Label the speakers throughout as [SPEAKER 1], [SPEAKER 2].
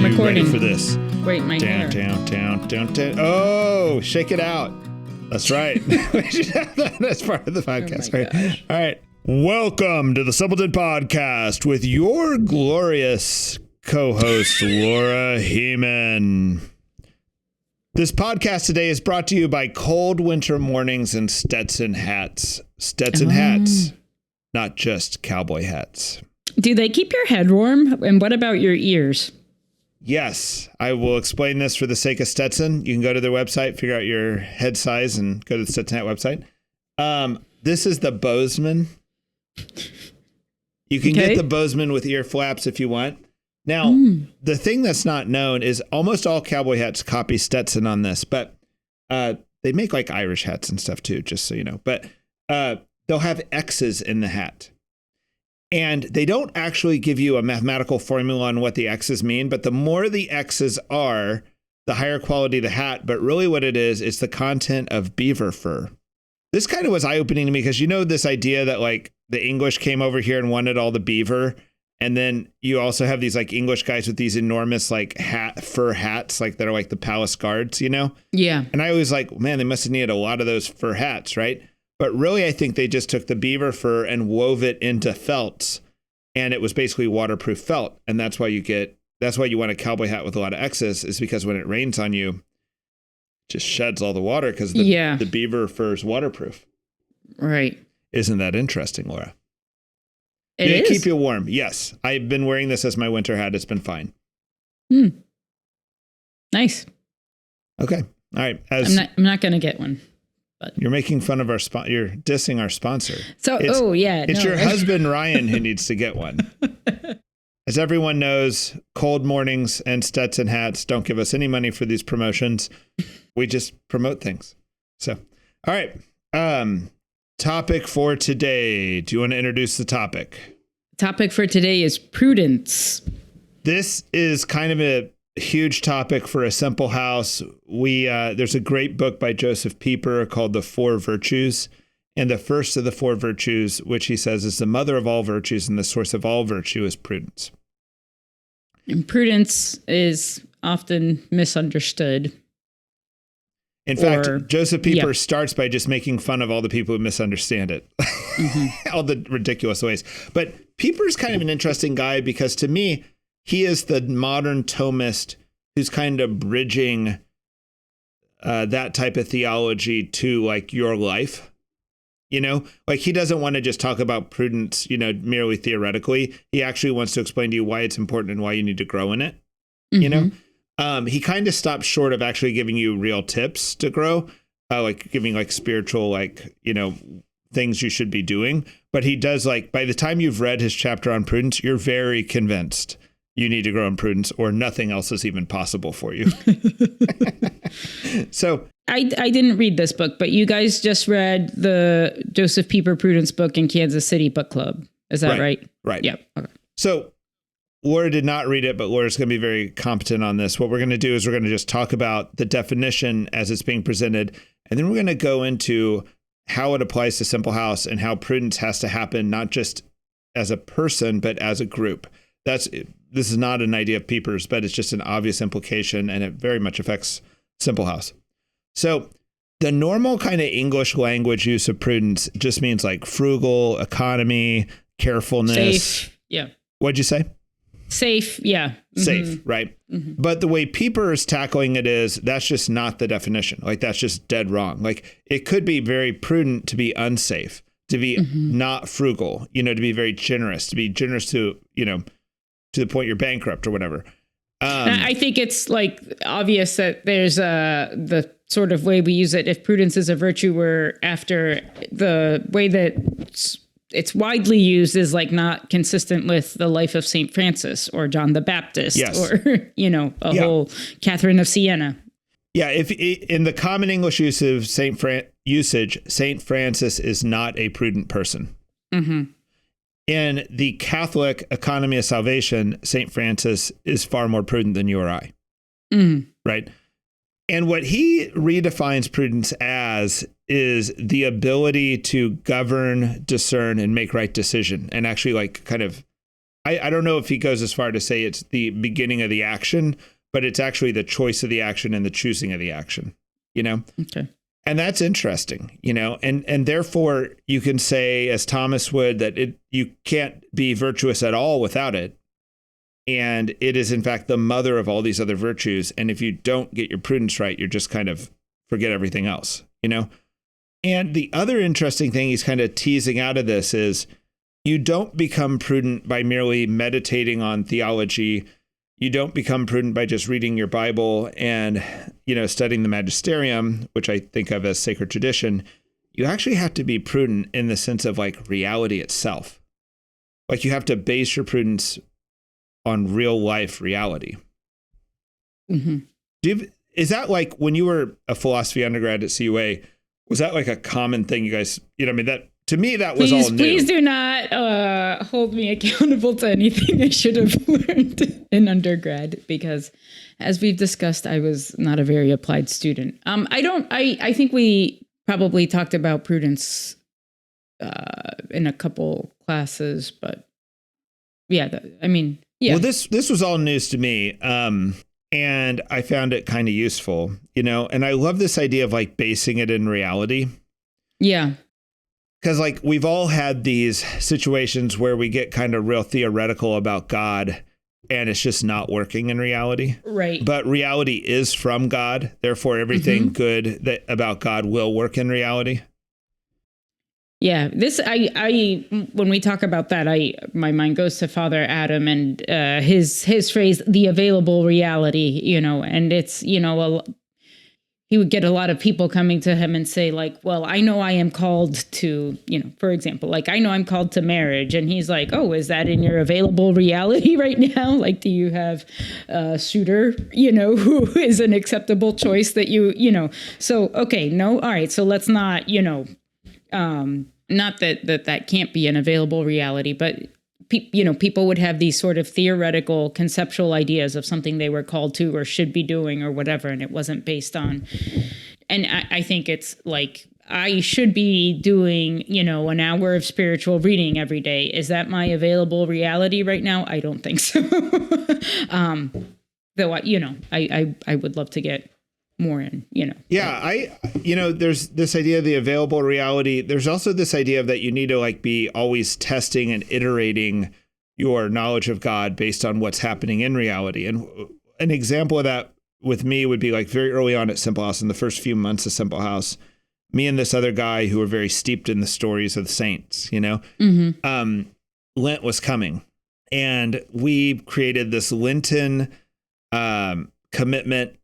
[SPEAKER 1] I'm recording.
[SPEAKER 2] Ready for this?
[SPEAKER 1] Wait, my hair.
[SPEAKER 2] Down. Oh, shake it out. That's right. We should have that as part of the podcast. Right. All right. Welcome to the Simpleton Podcast with your glorious co-host, Laura Hehman. This podcast today is brought to you by Cold Winter Mornings and Stetson hats. Stetson hats, not just cowboy hats.
[SPEAKER 1] Do they keep your head warm? And what about your ears?
[SPEAKER 2] Yes, I will explain this for the sake of Stetson. You can go to their website, figure out your head size, and go to the Stetson hat website. This is the Bozeman. You can get the Bozeman with ear flaps if you want. Now, the thing that's not known is almost all cowboy hats copy Stetson on this, but they make like Irish hats and stuff too, just so you know. But they'll have X's in the hat. And they don't actually give you a mathematical formula on what the X's mean, but the more the X's are, the higher quality the hat. But really what it is, it's the content of beaver fur. This kind of was eye-opening to me because you know this idea that like the English came over here and wanted all the beaver. And then you also have these like English guys with these enormous like fur hats, like that are like the palace guards, you know?
[SPEAKER 1] Yeah.
[SPEAKER 2] And I always like, man, they must have needed a lot of those fur hats, right? But really, I think they just took the beaver fur and wove it into felts, and it was basically waterproof felt. And that's why you want a cowboy hat with a lot of X's, is because when it rains on you, it just sheds all the water because the beaver fur is waterproof.
[SPEAKER 1] Right.
[SPEAKER 2] Isn't that interesting, Laura?
[SPEAKER 1] It is.
[SPEAKER 2] Keep you warm. Yes. I've been wearing this as my winter hat. It's been fine.
[SPEAKER 1] Nice.
[SPEAKER 2] Okay. All right.
[SPEAKER 1] I'm not going to get one. But.
[SPEAKER 2] You're making fun of our you're dissing our sponsor.
[SPEAKER 1] So,
[SPEAKER 2] it's your husband, Ryan, who needs to get one. As everyone knows, Cold Mornings and Stetson hats don't give us any money for these promotions. We just promote things. So, all right. Topic for today. Do you want to introduce the topic?
[SPEAKER 1] Topic for today is prudence.
[SPEAKER 2] This is kind of a huge topic for a simple house. There's a great book by Joseph Pieper called The Four Virtues. And the first of the four virtues, which he says is the mother of all virtues and the source of all virtue, is prudence.
[SPEAKER 1] And prudence is often misunderstood.
[SPEAKER 2] In fact, Joseph Pieper starts by just making fun of all the people who misunderstand it, all the ridiculous ways. But Pieper's kind of an interesting guy because to me, he is the modern Thomist who's kind of bridging that type of theology to like your life. You know, like he doesn't want to just talk about prudence, you know, merely theoretically. He actually wants to explain to you why it's important and why you need to grow in it. You know, he kind of stops short of actually giving you real tips to grow, like giving like spiritual, like, you know, things you should be doing. But he does like by the time you've read his chapter on prudence, you're very convinced you need to grow in prudence or nothing else is even possible for you. So
[SPEAKER 1] I didn't read this book, but you guys just read the Joseph Pieper Prudence book in Kansas City Book Club. Is that right?
[SPEAKER 2] Right.
[SPEAKER 1] Yeah. Okay.
[SPEAKER 2] So Laura did not read it, but Laura's going to be very competent on this. What we're going to do is we're going to just talk about the definition as it's being presented. And then we're going to go into how it applies to Simple House and how prudence has to happen, not just as a person, but as a group. This is not an idea of Pieper's, but it's just an obvious implication, and it very much affects Simple House. So the normal kind of English language use of prudence just means like frugal, economy, carefulness.
[SPEAKER 1] Safe. Yeah.
[SPEAKER 2] What'd you say?
[SPEAKER 1] Safe. Yeah.
[SPEAKER 2] Safe. Right. But the way Pieper is tackling it is that's just not the definition. Like that's just dead wrong. Like it could be very prudent to be unsafe, to be not frugal, you know, to be very generous, to you know, to the point you're bankrupt or whatever.
[SPEAKER 1] I think it's like obvious that there's the sort of way we use it. If prudence is a virtue, we're after the way that it's widely used is like not consistent with the life of St. Francis or John the Baptist or, you know, whole Catherine of Siena.
[SPEAKER 2] Yeah. If in the common English use of St. Francis is not a prudent person. In the Catholic economy of salvation, St. Francis is far more prudent than you or I. Right. And what he redefines prudence as is the ability to govern, discern, and make right decision, and actually like kind of I don't know if he goes as far to say it's the beginning of the action, but it's actually the choice of the action and the choosing of the action,
[SPEAKER 1] Okay.
[SPEAKER 2] And that's interesting, and therefore you can say, as Thomas would, that you can't be virtuous at all without it. And it is, in fact, the mother of all these other virtues. And if you don't get your prudence right, you're just kind of forget everything else, And the other interesting thing he's kind of teasing out of this is you don't become prudent by merely meditating on theology. You don't become prudent by just reading your Bible and, studying the magisterium, which I think of as sacred tradition. You actually have to be prudent in the sense of like reality itself. Like you have to base your prudence on real life reality.
[SPEAKER 1] Mm-hmm.
[SPEAKER 2] Is that like when you were a philosophy undergrad at CUA, was that like a common thing you guys, that to me, that was all new.
[SPEAKER 1] Please do not hold me accountable to anything I should have learned in undergrad, because as we've discussed, I was not a very applied student. I think we probably talked about prudence in a couple classes, but yeah.
[SPEAKER 2] Well, this was all news to me. And I found it kind of useful, and I love this idea of like basing it in reality.
[SPEAKER 1] Yeah.
[SPEAKER 2] Because like we've all had these situations where we get kind of real theoretical about God and it's just not working in reality.
[SPEAKER 1] Right.
[SPEAKER 2] But reality is from God. Therefore, everything good about God will work in reality.
[SPEAKER 1] Yeah, when we talk about that, my mind goes to Father Adam and his phrase, the available reality, and it's, he would get a lot of people coming to him and say like, well, I know I am called to, for example, like, I know I'm called to marriage. And he's like, oh, is that in your available reality right now? Like, do you have a suitor, who is an acceptable choice that so, okay, no. All right. So let's not, not that can't be an available reality, but people would have these sort of theoretical conceptual ideas of something they were called to or should be doing or whatever. And it wasn't based on, and I think it's like, I should be doing, an hour of spiritual reading every day. Is that my available reality right now? I don't think so. Though, I would love to get more in,
[SPEAKER 2] Yeah, there's this idea of the available reality. There's also this idea of that you need to like be always testing and iterating your knowledge of God based on what's happening in reality. And an example of that with me would be like very early on at Simple House, in the first few months of Simple House, me and this other guy who were very steeped in the stories of the saints, Lent was coming and we created this Lenten commitment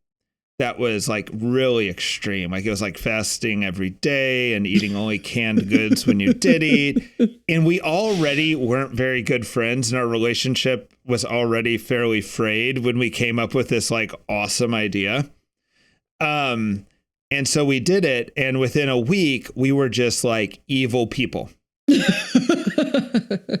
[SPEAKER 2] that was like really extreme. Like it was like fasting every day and eating only canned goods when you did eat. And we already weren't very good friends and our relationship was already fairly frayed when we came up with this like awesome idea. And so we did it. And within a week, we were just like evil people.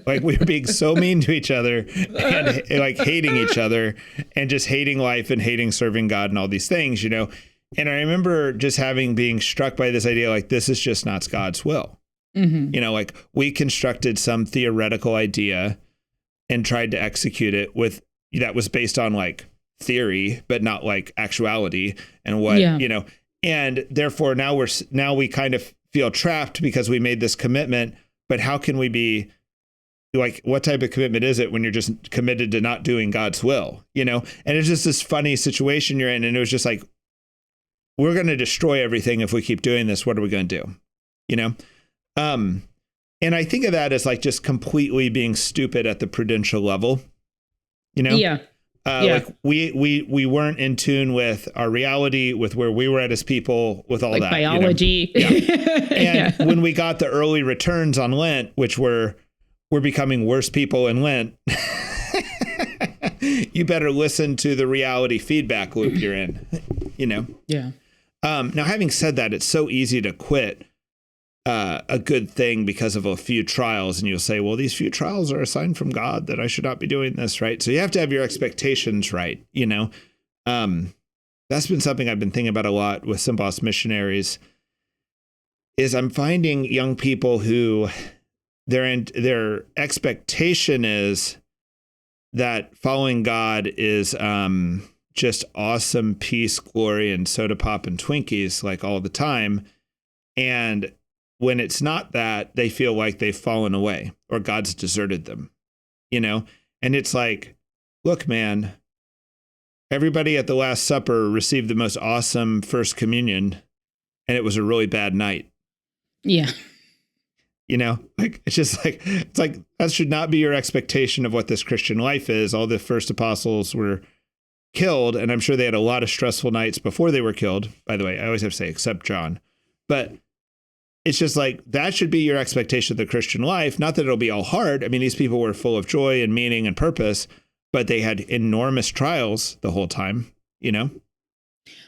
[SPEAKER 2] Like we were being so mean to each other and like hating each other and just hating life and hating serving God and all these things, And I remember just being struck by this idea, like, this is just not God's will. Mm-hmm. Like we constructed some theoretical idea and tried to execute it that was based on like theory, but not like actuality and what, and therefore now we kind of feel trapped because we made this commitment. But how can we be like, what type of commitment is it when you're just committed to not doing God's will, And it's just this funny situation you're in. And it was just like, we're going to destroy everything if we keep doing this. What are we going to do? And I think of that as like just completely being stupid at the prudential level,
[SPEAKER 1] Yeah.
[SPEAKER 2] Like we weren't in tune with our reality, with where we were at as people, with all like that
[SPEAKER 1] biology.
[SPEAKER 2] And when we got the early returns on Lent, which we're becoming worse people in Lent, you better listen to the reality feedback loop you're in,
[SPEAKER 1] Yeah.
[SPEAKER 2] Now, having said that, it's so easy to quit a good thing because of a few trials. And you'll say, well, these few trials are a sign from God that I should not be doing this, right? So you have to have your expectations right, That's been something I've been thinking about a lot with Simple House Missionaries, is I'm finding young people who their expectation is that following God is just awesome peace, glory, and soda pop and Twinkies like all the time. And when it's not that, they feel like they've fallen away or God's deserted them, you know? And it's like, look, man, everybody at the Last Supper received the most awesome first communion, and it was a really bad night.
[SPEAKER 1] Yeah.
[SPEAKER 2] You know, like, it's like that should not be your expectation of what this Christian life is. All the first apostles were killed, and I'm sure they had a lot of stressful nights before they were killed. By the way, I always have to say, except John. But it's just like, that should be your expectation of the Christian life. Not that it'll be all hard. I mean, these people were full of joy and meaning and purpose, but they had enormous trials the whole time, you know?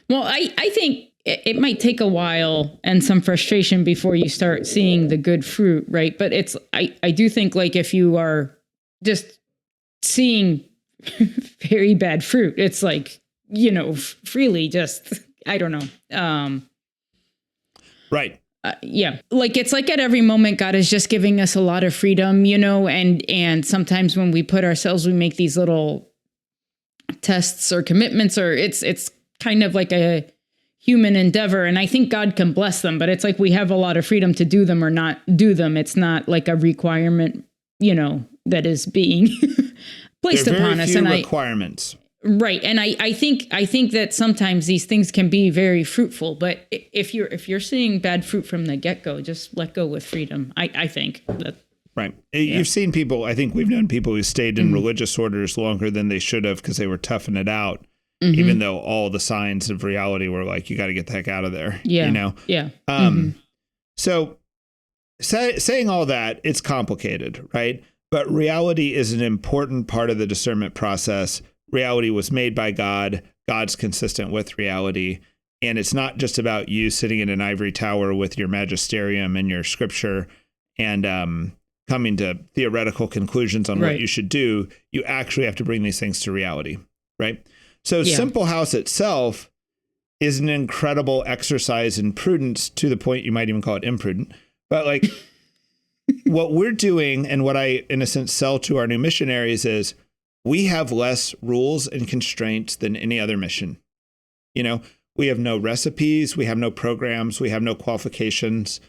[SPEAKER 1] Well, I think it might take a while and some frustration before you start seeing the good fruit, right? But I do think, like, if you are just seeing very bad fruit, it's like, you know, freely just, I don't know.
[SPEAKER 2] Right.
[SPEAKER 1] Yeah. Like, it's like at every moment, God is just giving us a lot of freedom, you know, and sometimes when we put ourselves, we make these little tests or commitments, or it's kind of like a human endeavor. And I think God can bless them, but it's like we have a lot of freedom to do them or not do them. It's not like a requirement, you know, that is being placed upon us.
[SPEAKER 2] And requirements.
[SPEAKER 1] Right. And I think that sometimes these things can be very fruitful, but if you're seeing bad fruit from the get-go, just let go with freedom. I think that.
[SPEAKER 2] Right. Yeah. You've seen people, I think we've known people who stayed in religious orders longer than they should have because they were toughing it out, even though all the signs of reality were like, you got to get the heck out of there.
[SPEAKER 1] Yeah.
[SPEAKER 2] You know?
[SPEAKER 1] Yeah.
[SPEAKER 2] So saying all that, it's complicated, right? But reality is an important part of the discernment process. Reality was made by God. God's consistent with reality. And it's not just about you sitting in an ivory tower with your magisterium and your scripture and coming to theoretical conclusions on what you should do. You actually have to bring these things to reality, right? So Simple House itself is an incredible exercise in prudence, to the point you might even call it imprudent. But like what we're doing, and what I, in a sense, sell to our new missionaries is, we have less rules and constraints than any other mission. You know, we have no recipes, we have no programs, we have no qualifications.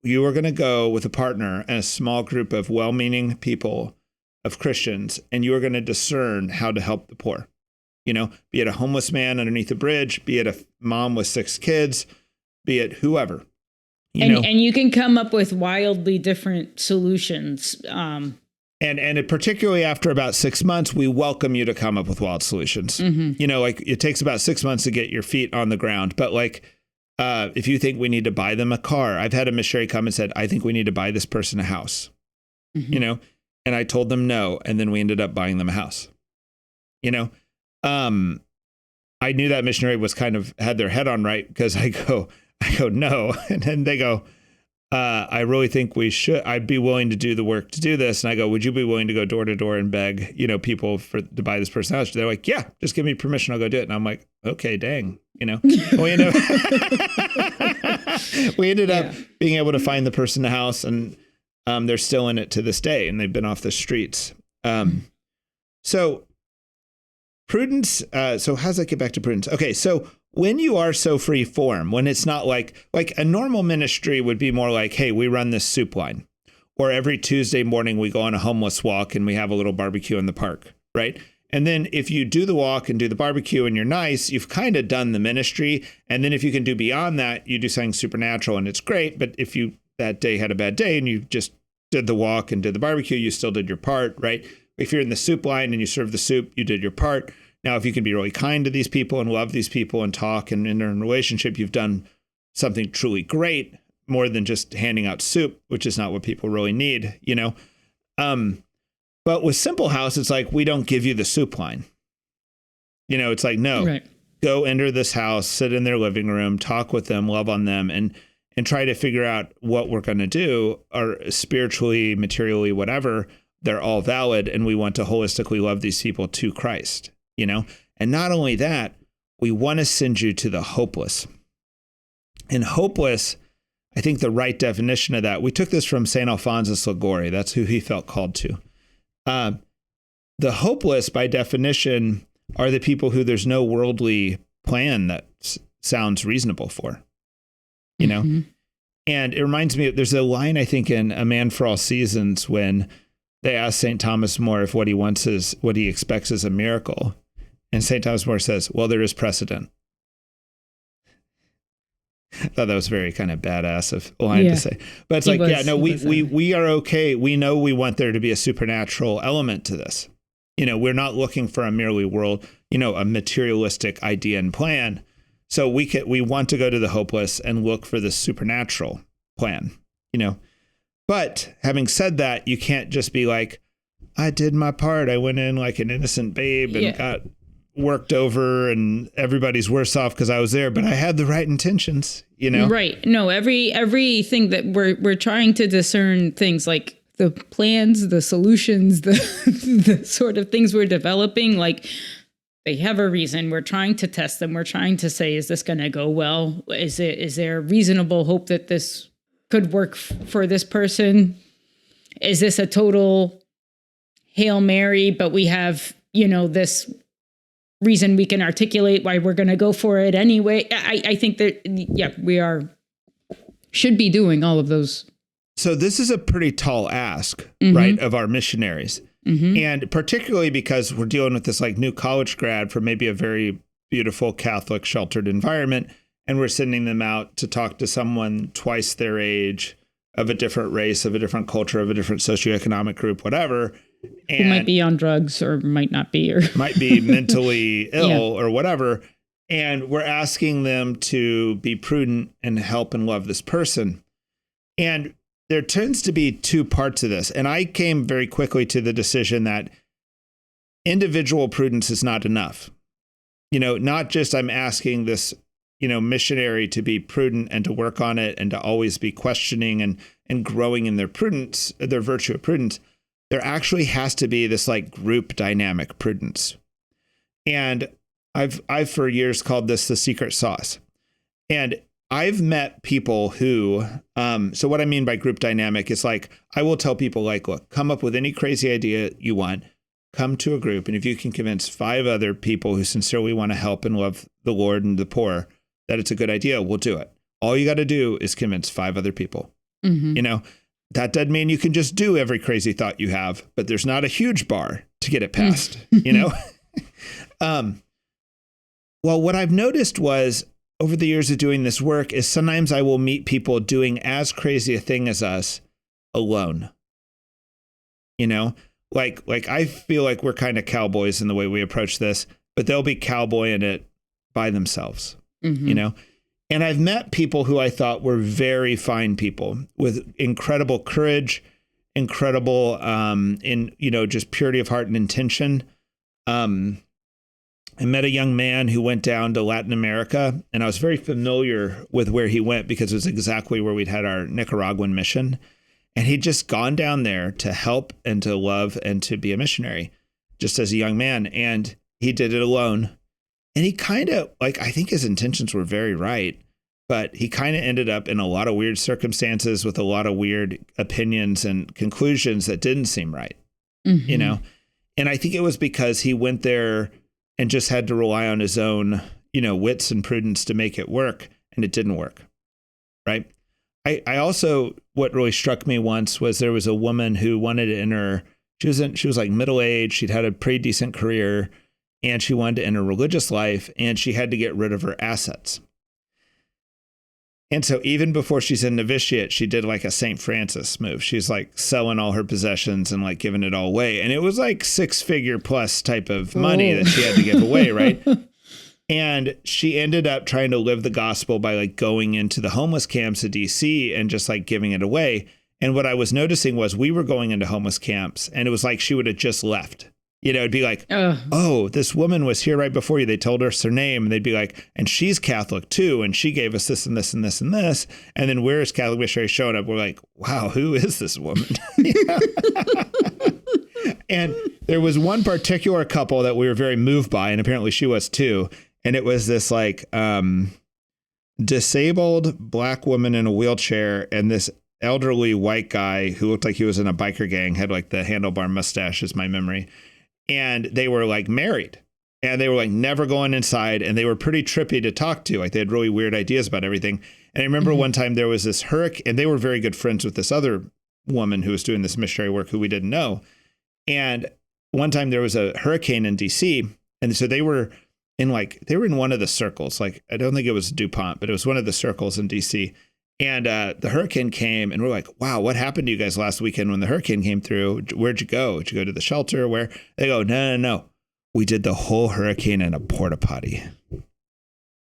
[SPEAKER 2] You are going to go with a partner and a small group of well-meaning people, of Christians, and you are going to discern how to help the poor. You know, be it a homeless man underneath a bridge, be it a mom with 6 kids, be it whoever. And
[SPEAKER 1] you can come up with wildly different solutions.
[SPEAKER 2] And particularly after about 6 months, we welcome you to come up with wild solutions. You know, like, it takes about 6 months to get your feet on the ground. But like, if you think we need to buy them a car, I've had a missionary come and said, I think we need to buy this person a house, you know, and I told them no. And then we ended up buying them a house, you know. I knew that missionary was kind of had their head on right, because I go no. And then they go, I really think we should. I'd be willing to do the work to do this. And I go, would you be willing to go door to door and beg, you know, people to buy this person's house? They're like, yeah, just give me permission. I'll go do it. And I'm like, okay, dang, you know. we ended up being able to find the person a house, and they're still in it to this day, and they've been off the streets. So prudence. So how does that get back to prudence? Okay, so when you are so free form, when it's not like a normal ministry would be more like, hey, we run this soup line, or every Tuesday morning we go on a homeless walk and we have a little barbecue in the park, right? And then if you do the walk and do the barbecue and you're nice, you've kind of done the ministry. And then if you can do beyond that, you do something supernatural and it's great. But if you that day had a bad day and you just did the walk and did the barbecue, you still did your part, right? If you're in the soup line and you serve the soup, you did your part. Now, if you can be really kind to these people and love these people and talk and enter in a relationship, you've done something truly great, more than just handing out soup, which is not what people really need, you know? But with Simple House, it's like, we don't give you the soup line. You know, it's like, no, go enter this house, sit in their living room, talk with them, love on them, and try to figure out what we're going to do, or spiritually, materially, whatever. They're all valid. And we want to holistically love these people to Christ. You know, and not only that, we want to send you to the hopeless. And hopeless, I think the right definition of that, we took this from St. Alphonsus Liguori. That's who he felt called to. the hopeless, by definition, are the people who there's no worldly plan that sounds reasonable for, you know? And it reminds me, there's a line, I think, in A Man for All Seasons when they ask St. Thomas More if what he expects is a miracle. And St. Thomas More says, well, there is precedent. I thought that was very kind of badass of a line to say. But it's we are okay. We know we want there to be a supernatural element to this. You know, we're not looking for a merely a materialistic idea and plan. So we want to go to the hopeless and look for the supernatural plan, you know. But having said that, you can't just be like, I did my part. I went in like an innocent babe and got worked over, and everybody's worse off because I was there, but I had the right intentions, you know?
[SPEAKER 1] Right. No, everything that we're trying to discern things like the plans, the solutions, the sort of things we're developing, like they have a reason. We're trying to test them. We're trying to say, is this going to go well? Is there reasonable hope that this could work for this person? Is this a total Hail Mary, but we have, this reason we can articulate why we're going to go for it anyway? I think that, we should be doing all of those.
[SPEAKER 2] So this is a pretty tall ask, right, of our missionaries. And particularly because we're dealing with this like new college grad from maybe a very beautiful Catholic sheltered environment. And we're sending them out to talk to someone twice their age, of a different race, of a different culture, of a different socioeconomic group, whatever. And
[SPEAKER 1] who might be on drugs or might not be, or
[SPEAKER 2] might be mentally ill or whatever. And we're asking them to be prudent and help and love this person. And there tends to be two parts of this. And I came very quickly to the decision that individual prudence is not enough. Not just I'm asking this, missionary to be prudent and to work on it and to always be questioning and growing in their prudence, their virtue of prudence. There actually has to be this like group dynamic prudence. And I've for years called this the secret sauce. And I've met people who, so what I mean by group dynamic is like, I will tell people like, look, come up with any crazy idea you want, come to a group. And if you can convince 5 other people who sincerely want to help and love the Lord and the poor that it's a good idea, we'll do it. All you got to do is convince 5 other people. That doesn't mean you can just do every crazy thought you have, but there's not a huge bar to get it past, Well, what I've noticed was over the years of doing this work is sometimes I will meet people doing as crazy a thing as us alone. Like I feel like we're kind of cowboys in the way we approach this, but they'll be cowboying it by themselves, And I've met people who I thought were very fine people with incredible courage, incredible just purity of heart and intention. I met a young man who went down to Latin America, and I was very familiar with where he went because it was exactly where we'd had our Nicaraguan mission. And he'd just gone down there to help and to love and to be a missionary, just as a young man. And he did it alone. And he kind of, I think his intentions were very right, but he kind of ended up in a lot of weird circumstances with a lot of weird opinions and conclusions that didn't seem right, And I think it was because he went there and just had to rely on his own, wits and prudence to make it work. And it didn't work. Right. I also, what really struck me once was there was a woman who wanted to enter, she was like middle-aged. She'd had a pretty decent career and she wanted to enter religious life and she had to get rid of her assets. And so even before she's in novitiate, she did like a St. Francis move. She's like selling all her possessions and like giving it all away. And it was like 6-figure plus type of money that she had to give away, right? And she ended up trying to live the gospel by like going into the homeless camps of DC and just like giving it away. And what I was noticing was we were going into homeless camps and it was like she would have just left. It'd be like, oh, this woman was here right before you. They told us her name and they'd be like, and she's Catholic too. And she gave us this and this and this and this. And then we're as Catholic missionaries showing up. We're like, wow, who is this woman? And there was one particular couple that we were very moved by. And apparently she was too. And it was this like disabled Black woman in a wheelchair and this elderly white guy who looked like he was in a biker gang, had like the handlebar mustache is my memory. and they were like married. And they were like never going inside, and they were pretty trippy to talk to. Like they had really weird ideas about everything. And I remember one time there was this hurricane, and they were very good friends with this other woman who was doing this missionary work who we didn't know. And one time there was a hurricane in DC. And so they were in one of the circles. Like, I don't think it was DuPont, but it was one of the circles in DC. And the hurricane came, and we're like, wow, what happened to you guys last weekend when the hurricane came through? Where'd you go? Did you go to the shelter? Where? They go, no. We did the whole hurricane in a porta potty.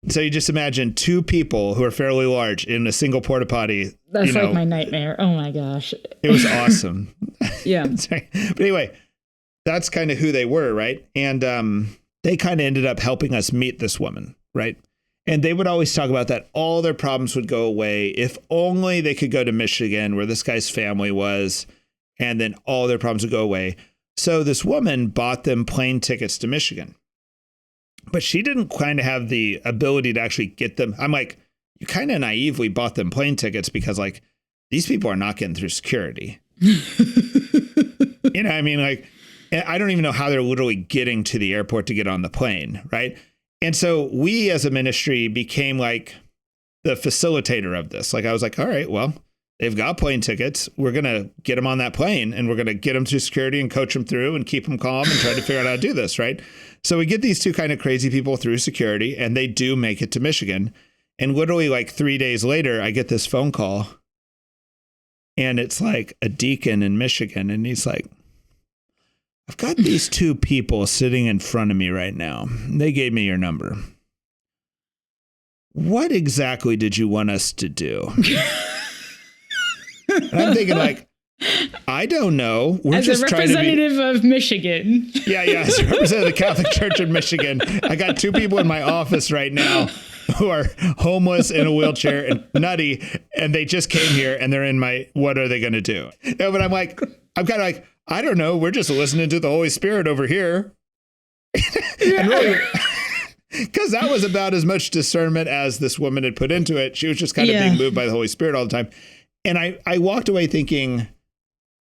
[SPEAKER 2] So you just imagine two people who are fairly large in a single porta potty.
[SPEAKER 1] That's like my nightmare. Oh my gosh.
[SPEAKER 2] It was awesome.
[SPEAKER 1] Yeah.
[SPEAKER 2] But anyway, that's kind of who they were, right? And they kind of ended up helping us meet this woman, right? And they would always talk about that all their problems would go away if only they could go to Michigan, where this guy's family was, and then all their problems would go away. So this woman bought them plane tickets to Michigan, but she didn't kind of have the ability to actually get them. I'm like, you kind of naively bought them plane tickets because like these people are not getting through security. I mean, like, I don't even know how they're literally getting to the airport to get on the plane. Right. And so we as a ministry became like the facilitator of this. Like I was like, all right, well, they've got plane tickets. We're going to get them on that plane, and we're going to get them through security and coach them through and keep them calm and try to figure out how to do this, right? So we get these two kind of crazy people through security, and they do make it to Michigan. And literally like 3 days later, I get this phone call, and it's like a deacon in Michigan. And he's like, I've got these two people sitting in front of me right now. They gave me your number. What exactly did you want us to do? And I'm thinking like, I don't know. We're
[SPEAKER 1] as
[SPEAKER 2] just
[SPEAKER 1] a representative of Michigan.
[SPEAKER 2] Yeah. As a representative of the Catholic Church in Michigan, I got two people in my office right now who are homeless in a wheelchair and nutty, and they just came here and they're in my, what are they going to do? But I'm kind of like, I don't know. We're just listening to the Holy Spirit over here. And really, because that was about as much discernment as this woman had put into it. She was just kind of being moved by the Holy Spirit all the time. And I walked away thinking,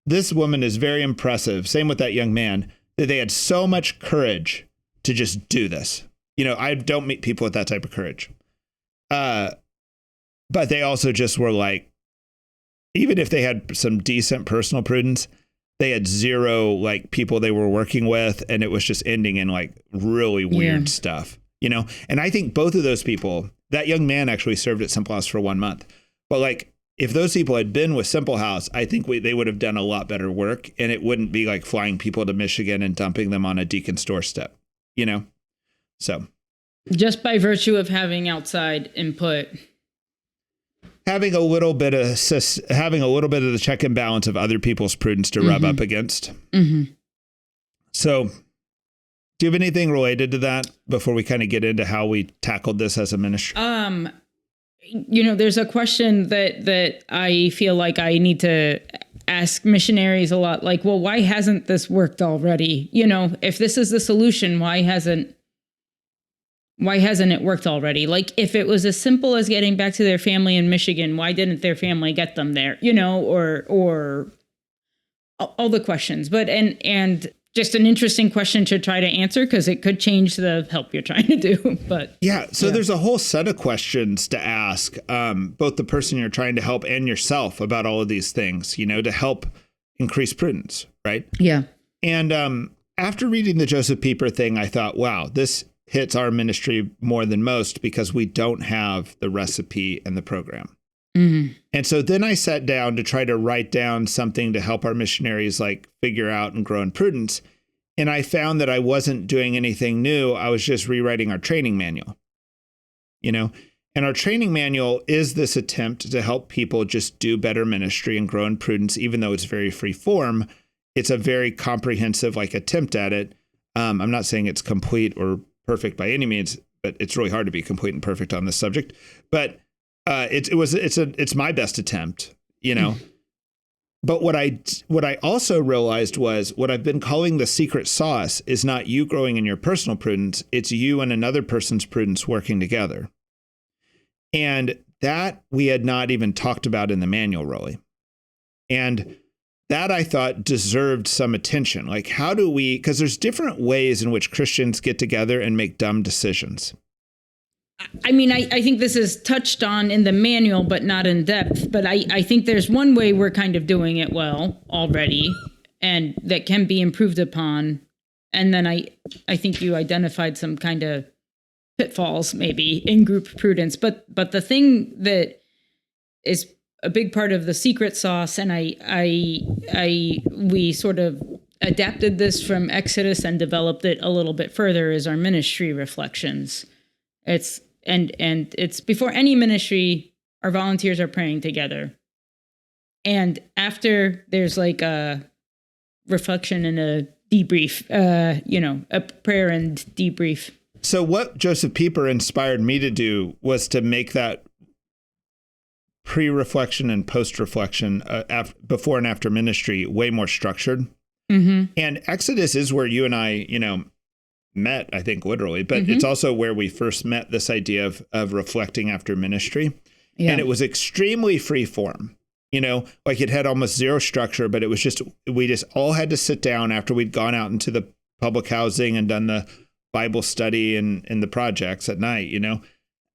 [SPEAKER 2] this woman is very impressive. Same with that young man, that they had so much courage to just do this. I don't meet people with that type of courage. But they also just were like, even if they had some decent personal prudence, they had zero like people they were working with. And it was just ending in like really weird stuff, And I think both of those people, that young man actually served at Simple House for 1 month. But like, if those people had been with Simple House, I think they would have done a lot better work, and it wouldn't be like flying people to Michigan and dumping them on a deacon's doorstep, So
[SPEAKER 1] just by virtue of having outside input,
[SPEAKER 2] having a little bit of the check and balance of other people's prudence to rub up against. Mm-hmm. So, do you have anything related to that before we kind of get into how we tackled this as a ministry?
[SPEAKER 1] There's a question that I feel like I need to ask missionaries a lot. Like, well, why hasn't this worked already? If this is the solution, why hasn't it worked already? Like, if it was as simple as getting back to their family in Michigan, why didn't their family get them there? Or all the questions. But and just an interesting question to try to answer, because it could change the help you're trying to do. But
[SPEAKER 2] there's a whole set of questions to ask both the person you're trying to help and yourself about all of these things, to help increase prudence, right?
[SPEAKER 1] Yeah.
[SPEAKER 2] And after reading the Joseph Pieper thing, I thought, wow, this hits our ministry more than most because we don't have the recipe and the program. Mm-hmm. And so then I sat down to try to write down something to help our missionaries like figure out and grow in prudence. And I found that I wasn't doing anything new. I was just rewriting our training manual, and our training manual is this attempt to help people just do better ministry and grow in prudence, even though it's very free form. It's a very comprehensive like attempt at it. I'm not saying it's complete or perfect by any means, but it's really hard to be complete and perfect on this subject. But it's my best attempt, But what I also realized was what I've been calling the secret sauce is not you growing in your personal prudence. It's you and another person's prudence working together. And that we had not even talked about in the manual, really. And that I thought deserved some attention. Like, how do we, because there's different ways in which Christians get together and make dumb decisions.
[SPEAKER 1] I mean, I think this is touched on in the manual, but not in depth. But I think there's one way we're kind of doing it well already, and that can be improved upon. And then I think you identified some kind of pitfalls maybe in group prudence. But the thing that is a big part of the secret sauce, and we sort of adapted this from Exodus and developed it a little bit further, is our ministry reflections. It's before any ministry, our volunteers are praying together. And after, there's like a reflection and a debrief, a prayer and debrief.
[SPEAKER 2] So what Joseph Pieper inspired me to do was to make that pre-reflection and post-reflection, before and after ministry, way more structured. Mm-hmm. And Exodus is where you and I, met, I think, literally, but it's also where we first met this idea of reflecting after ministry. Yeah. And it was extremely free form, like it had almost zero structure, but it was we just all had to sit down after we'd gone out into the public housing and done the Bible study and the projects at night,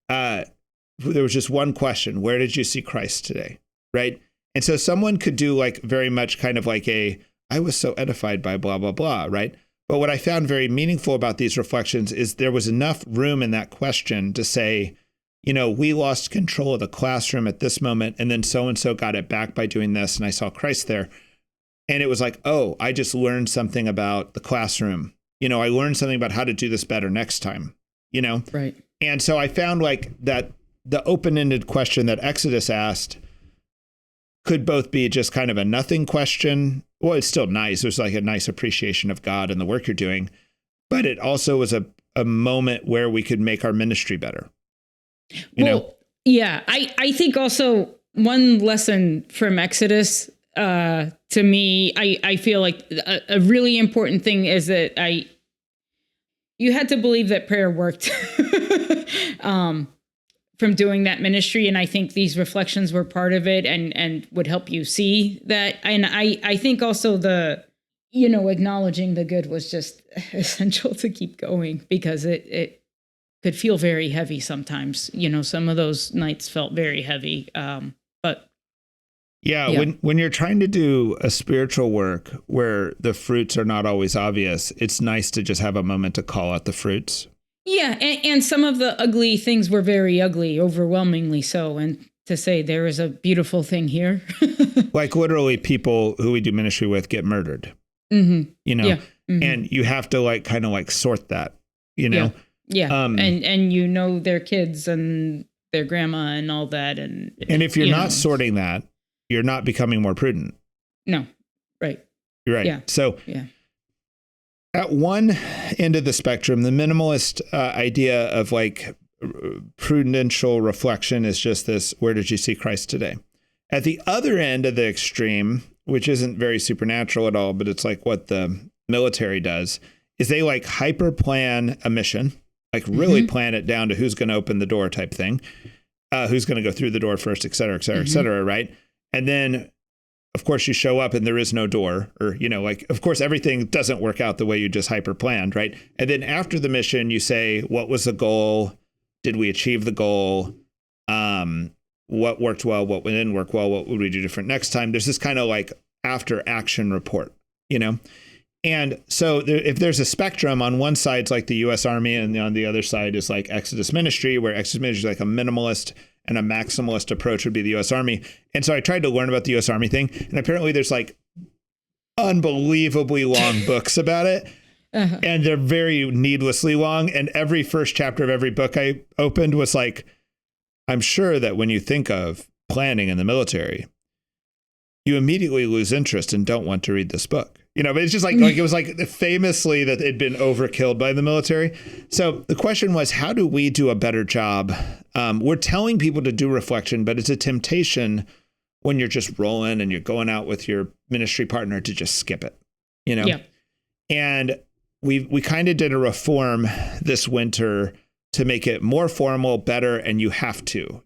[SPEAKER 2] there was just one question: where did you see Christ today? Right. And so someone could do like very much kind of like I was so edified by blah, blah, blah. Right. But what I found very meaningful about these reflections is there was enough room in that question to say, we lost control of the classroom at this moment, and then so-and-so got it back by doing this, and I saw Christ there. And it was like, oh, I just learned something about the classroom. I learned something about how to do this better next time, Right. And so I found like that the open-ended question that Exodus asked could both be just kind of a nothing question. Well, it's still nice. It was like a nice appreciation of God and the work you're doing. But it also was a moment where we could make our ministry better.
[SPEAKER 1] Yeah, I think also one lesson from Exodus, to me, I feel like a really important thing is that you had to believe that prayer worked from doing that ministry. And I think these reflections were part of it and would help you see that. And I think also acknowledging the good was just essential to keep going, because it could feel very heavy sometimes. Some of those nights felt very heavy. But
[SPEAKER 2] yeah, when you're trying to do a spiritual work where the fruits are not always obvious, it's nice to just have a moment to call out the fruits.
[SPEAKER 1] Yeah, and some of the ugly things were very ugly, overwhelmingly so, and to say there is a beautiful thing here.
[SPEAKER 2] Like literally people who we do ministry with get murdered, and you have to kind of sort that, Yeah.
[SPEAKER 1] And their kids and their grandma and all that. And
[SPEAKER 2] if you're not sorting that, you're not becoming more prudent.
[SPEAKER 1] No, right.
[SPEAKER 2] You're right.
[SPEAKER 1] Yeah.
[SPEAKER 2] So at one end of the spectrum, the minimalist idea of prudential reflection is just this: where did you see Christ today? At the other end of the extreme, which isn't very supernatural at all, but it's like what the military does, is they hyper plan a mission, really plan it down to who's going to open the door type thing, who's going to go through the door first, et cetera, et cetera, et cetera, right? And then, of course, you show up and there is no door, or, of course, everything doesn't work out the way you just hyper planned, right? And then after the mission, you say, what was the goal? Did we achieve the goal? What worked well? What didn't work well? What would we do different next time? There's this kind of after action report, And so if there's a spectrum, on one side, it's like the U.S. Army, and on the other side is Exodus ministry, where Exodus ministry is a minimalist and a maximalist approach would be the U.S. Army. And so I tried to learn about the U.S. Army thing, and apparently there's unbelievably long books about it. Uh-huh. And they're very needlessly long. And every first chapter of every book I opened was I'm sure that when you think of planning in the military, you immediately lose interest and don't want to read this book. But it's just it was famously that it'd been overkilled by the military. So the question was, how do we do a better job? We're telling people to do reflection, but it's a temptation when you're just rolling and you're going out with your ministry partner to just skip it, Yeah. And we kind of did a reform this winter to make it more formal, better, and you have to,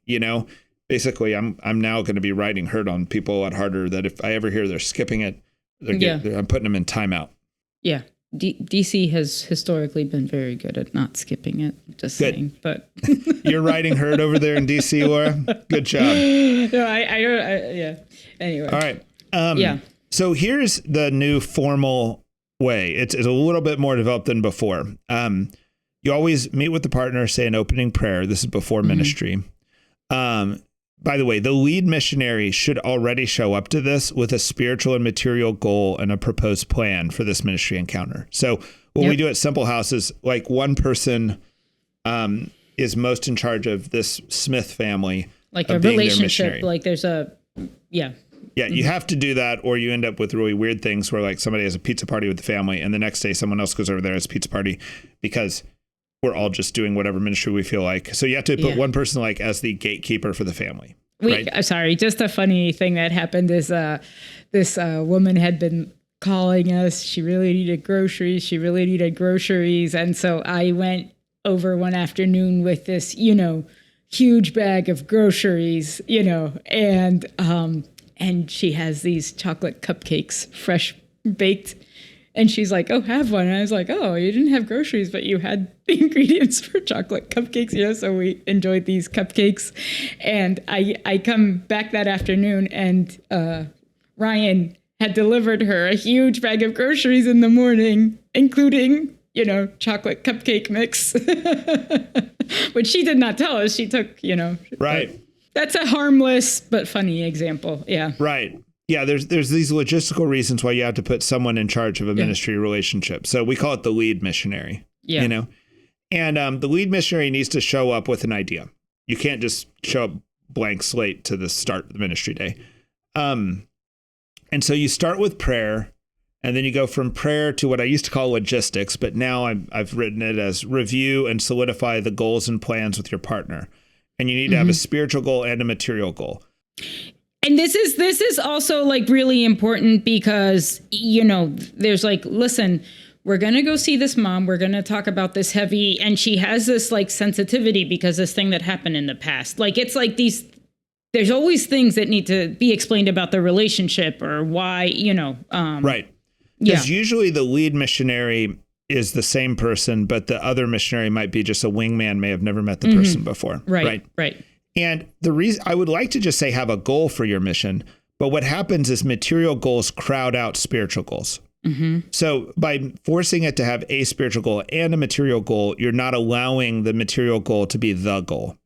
[SPEAKER 2] basically I'm now going to be riding herd on people a lot harder, that if I ever hear they're skipping it, I'm putting them in timeout.
[SPEAKER 1] Yeah. DC has historically been very good at not skipping it. Just saying, but
[SPEAKER 2] you're riding herd over there in DC, Laura. Good job.
[SPEAKER 1] No, I don't. Yeah. Anyway.
[SPEAKER 2] All right. So here's the new formal way. It's a little bit more developed than before. You always meet with the partner, say an opening prayer. This is before ministry. By the way, the lead missionary should already show up to this with a spiritual and material goal and a proposed plan for this ministry encounter. So what we do at Simple House is like one person is most in charge of this Smith family.
[SPEAKER 1] Like a relationship, like there's a, Yeah,
[SPEAKER 2] you have to do that, or you end up with really weird things where like somebody has a pizza party with the family and the next day someone else goes over there as a pizza party because we're all just doing whatever ministry we feel like. So you have to put one person like as the gatekeeper for the family.
[SPEAKER 1] I'm sorry. Just a funny thing that happened is this woman had been calling us. She really needed groceries. And so I went over one afternoon with this, huge bag of groceries, and she has these chocolate cupcakes, fresh baked. And she's like, oh, have one. And I was like, oh, you didn't have groceries, but you had the ingredients for chocolate cupcakes. So we enjoyed these cupcakes. And I come back that afternoon and Ryan had delivered her a huge bag of groceries in the morning, including, chocolate cupcake mix, which she did not tell us. She took,
[SPEAKER 2] Right.
[SPEAKER 1] That's a harmless but funny example. Yeah.
[SPEAKER 2] Right. Yeah, there's these logistical reasons why you have to put someone in charge of a ministry relationship. So we call it the lead missionary, and the lead missionary needs to show up with an idea. You can't just show up blank slate to the start of the ministry day. And so you start with prayer, and then you go from prayer to what I used to call logistics, but now I've written it as review and solidify the goals and plans with your partner. And you need to have a spiritual goal and a material goal.
[SPEAKER 1] And this is also like really important because, there's like, listen, we're going to go see this mom. We're going to talk about this heavy. And she has this like sensitivity because this thing that happened in the past. Like, it's like there's always things that need to be explained about the relationship or why,
[SPEAKER 2] right. Because usually the lead missionary is the same person, but the other missionary might be just a wingman, may have never met the person before.
[SPEAKER 1] Right.
[SPEAKER 2] And the reason I would like to just say have a goal for your mission, but what happens is material goals crowd out spiritual goals. So by forcing it to have a spiritual goal and a material goal, you're not allowing the material goal to be the goal,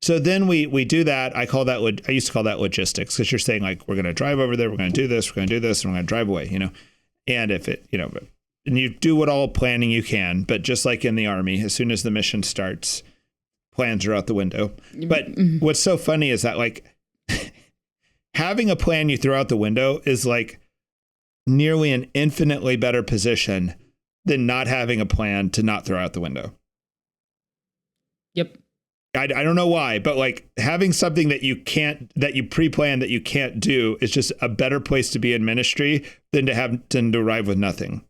[SPEAKER 2] So then we do that. I used to call that logistics, because you're saying like, we're going to drive over there. We're going to do this. We're going to do this. And we're going to drive away, and if it, and you do what all planning you can, but just like in the Army, as soon as the mission starts, plans are out the window. But what's so funny is that like having a plan you throw out the window is like nearly an infinitely better position than not having a plan to not throw out the window.
[SPEAKER 1] Yep.
[SPEAKER 2] I don't know why, but like having something that you pre-plan that you can't do is just a better place to be in ministry than to arrive with nothing,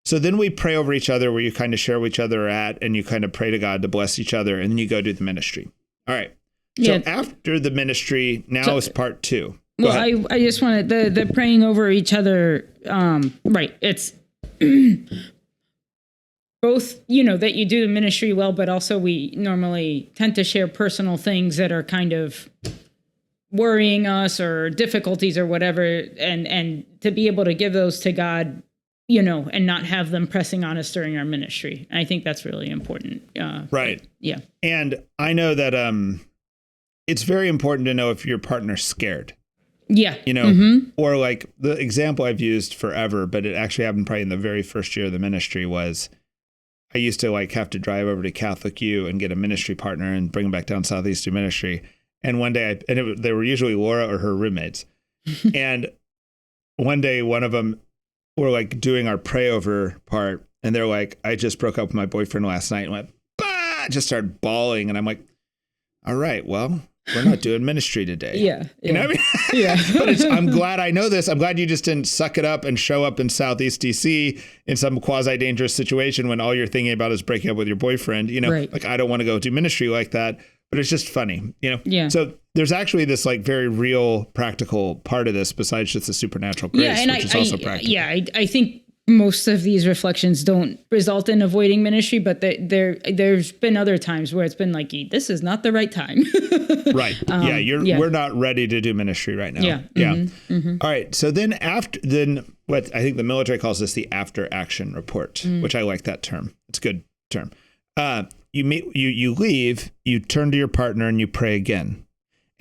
[SPEAKER 2] So then we pray over each other, where you kind of share where each other are at, and you kind of pray to God to bless each other, and then you go do the ministry. All right. So after the ministry, now is part 2.
[SPEAKER 1] Well, I just wanted the praying over each other. Right. It's both, that you do the ministry well, but also we normally tend to share personal things that are kind of worrying us or difficulties or whatever. And to be able to give those to God, and not have them pressing on us during our ministry. I think that's really important.
[SPEAKER 2] Right.
[SPEAKER 1] Yeah.
[SPEAKER 2] And I know that it's very important to know if your partner's scared.
[SPEAKER 1] Yeah.
[SPEAKER 2] Or like the example I've used forever, but it actually happened probably in the very first year of the ministry, was I used to like have to drive over to Catholic U and get a ministry partner and bring them back down Southeast to ministry. And one day, they were usually Laura or her roommates. And one day, one of them, we're like doing our pray over part, and they're like, I just broke up with my boyfriend last night, and went, bah! Just started bawling. And I'm like, all right, well, we're not doing ministry today.
[SPEAKER 1] Yeah.
[SPEAKER 2] You know what I mean?
[SPEAKER 1] Yeah.
[SPEAKER 2] But I'm glad I know this. I'm glad you just didn't suck it up and show up in Southeast DC in some quasi-dangerous situation when all you're thinking about is breaking up with your boyfriend. You know, like, I don't want to go do ministry like that, but it's just funny, you know?
[SPEAKER 1] Yeah.
[SPEAKER 2] So there's actually this like very real practical part of this besides just the supernatural grace, which is also practical.
[SPEAKER 1] Yeah. I think most of these reflections don't result in avoiding ministry, but there's been other times where it's been like, this is not the right time.
[SPEAKER 2] Right. We're not ready to do ministry right now.
[SPEAKER 1] Yeah. Mm-hmm. Mm-hmm.
[SPEAKER 2] All right. So then what I think the military calls this the after action report, which I like that term. It's a good term. You leave, you turn to your partner and you pray again.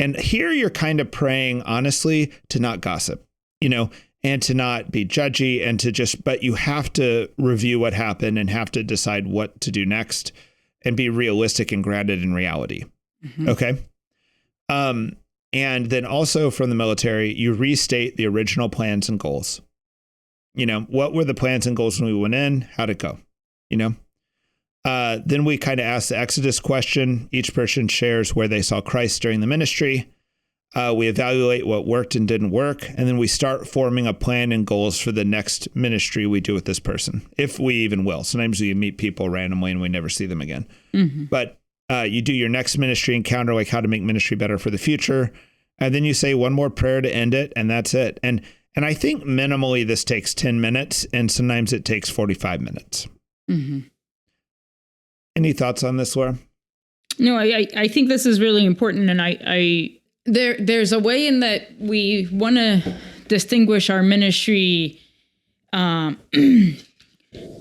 [SPEAKER 2] And here you're kind of praying honestly to not gossip, you know, and to not be judgy and to just, but you have to review what happened and have to decide what to do next and be realistic and grounded in reality. Mm-hmm. Okay. And then also from the military, you restate the original plans and goals. You know, what were the plans and goals when we went in? How'd it go? You know? Then we kind of ask the Exodus question. Each person shares where they saw Christ during the ministry. We evaluate what worked and didn't work, and then we start forming a plan and goals for the next ministry we do with this person, if we even will. Sometimes we meet people randomly and we never see them again. Mm-hmm. But you do your next ministry encounter, like how to make ministry better for the future, and then you say one more prayer to end it, and that's it. And I think minimally this takes 10 minutes, and sometimes it takes 45 minutes. Mm-hmm. Any thoughts on this, Laura?
[SPEAKER 1] No, I think this is really important, and there's a way in that we want to distinguish our ministry by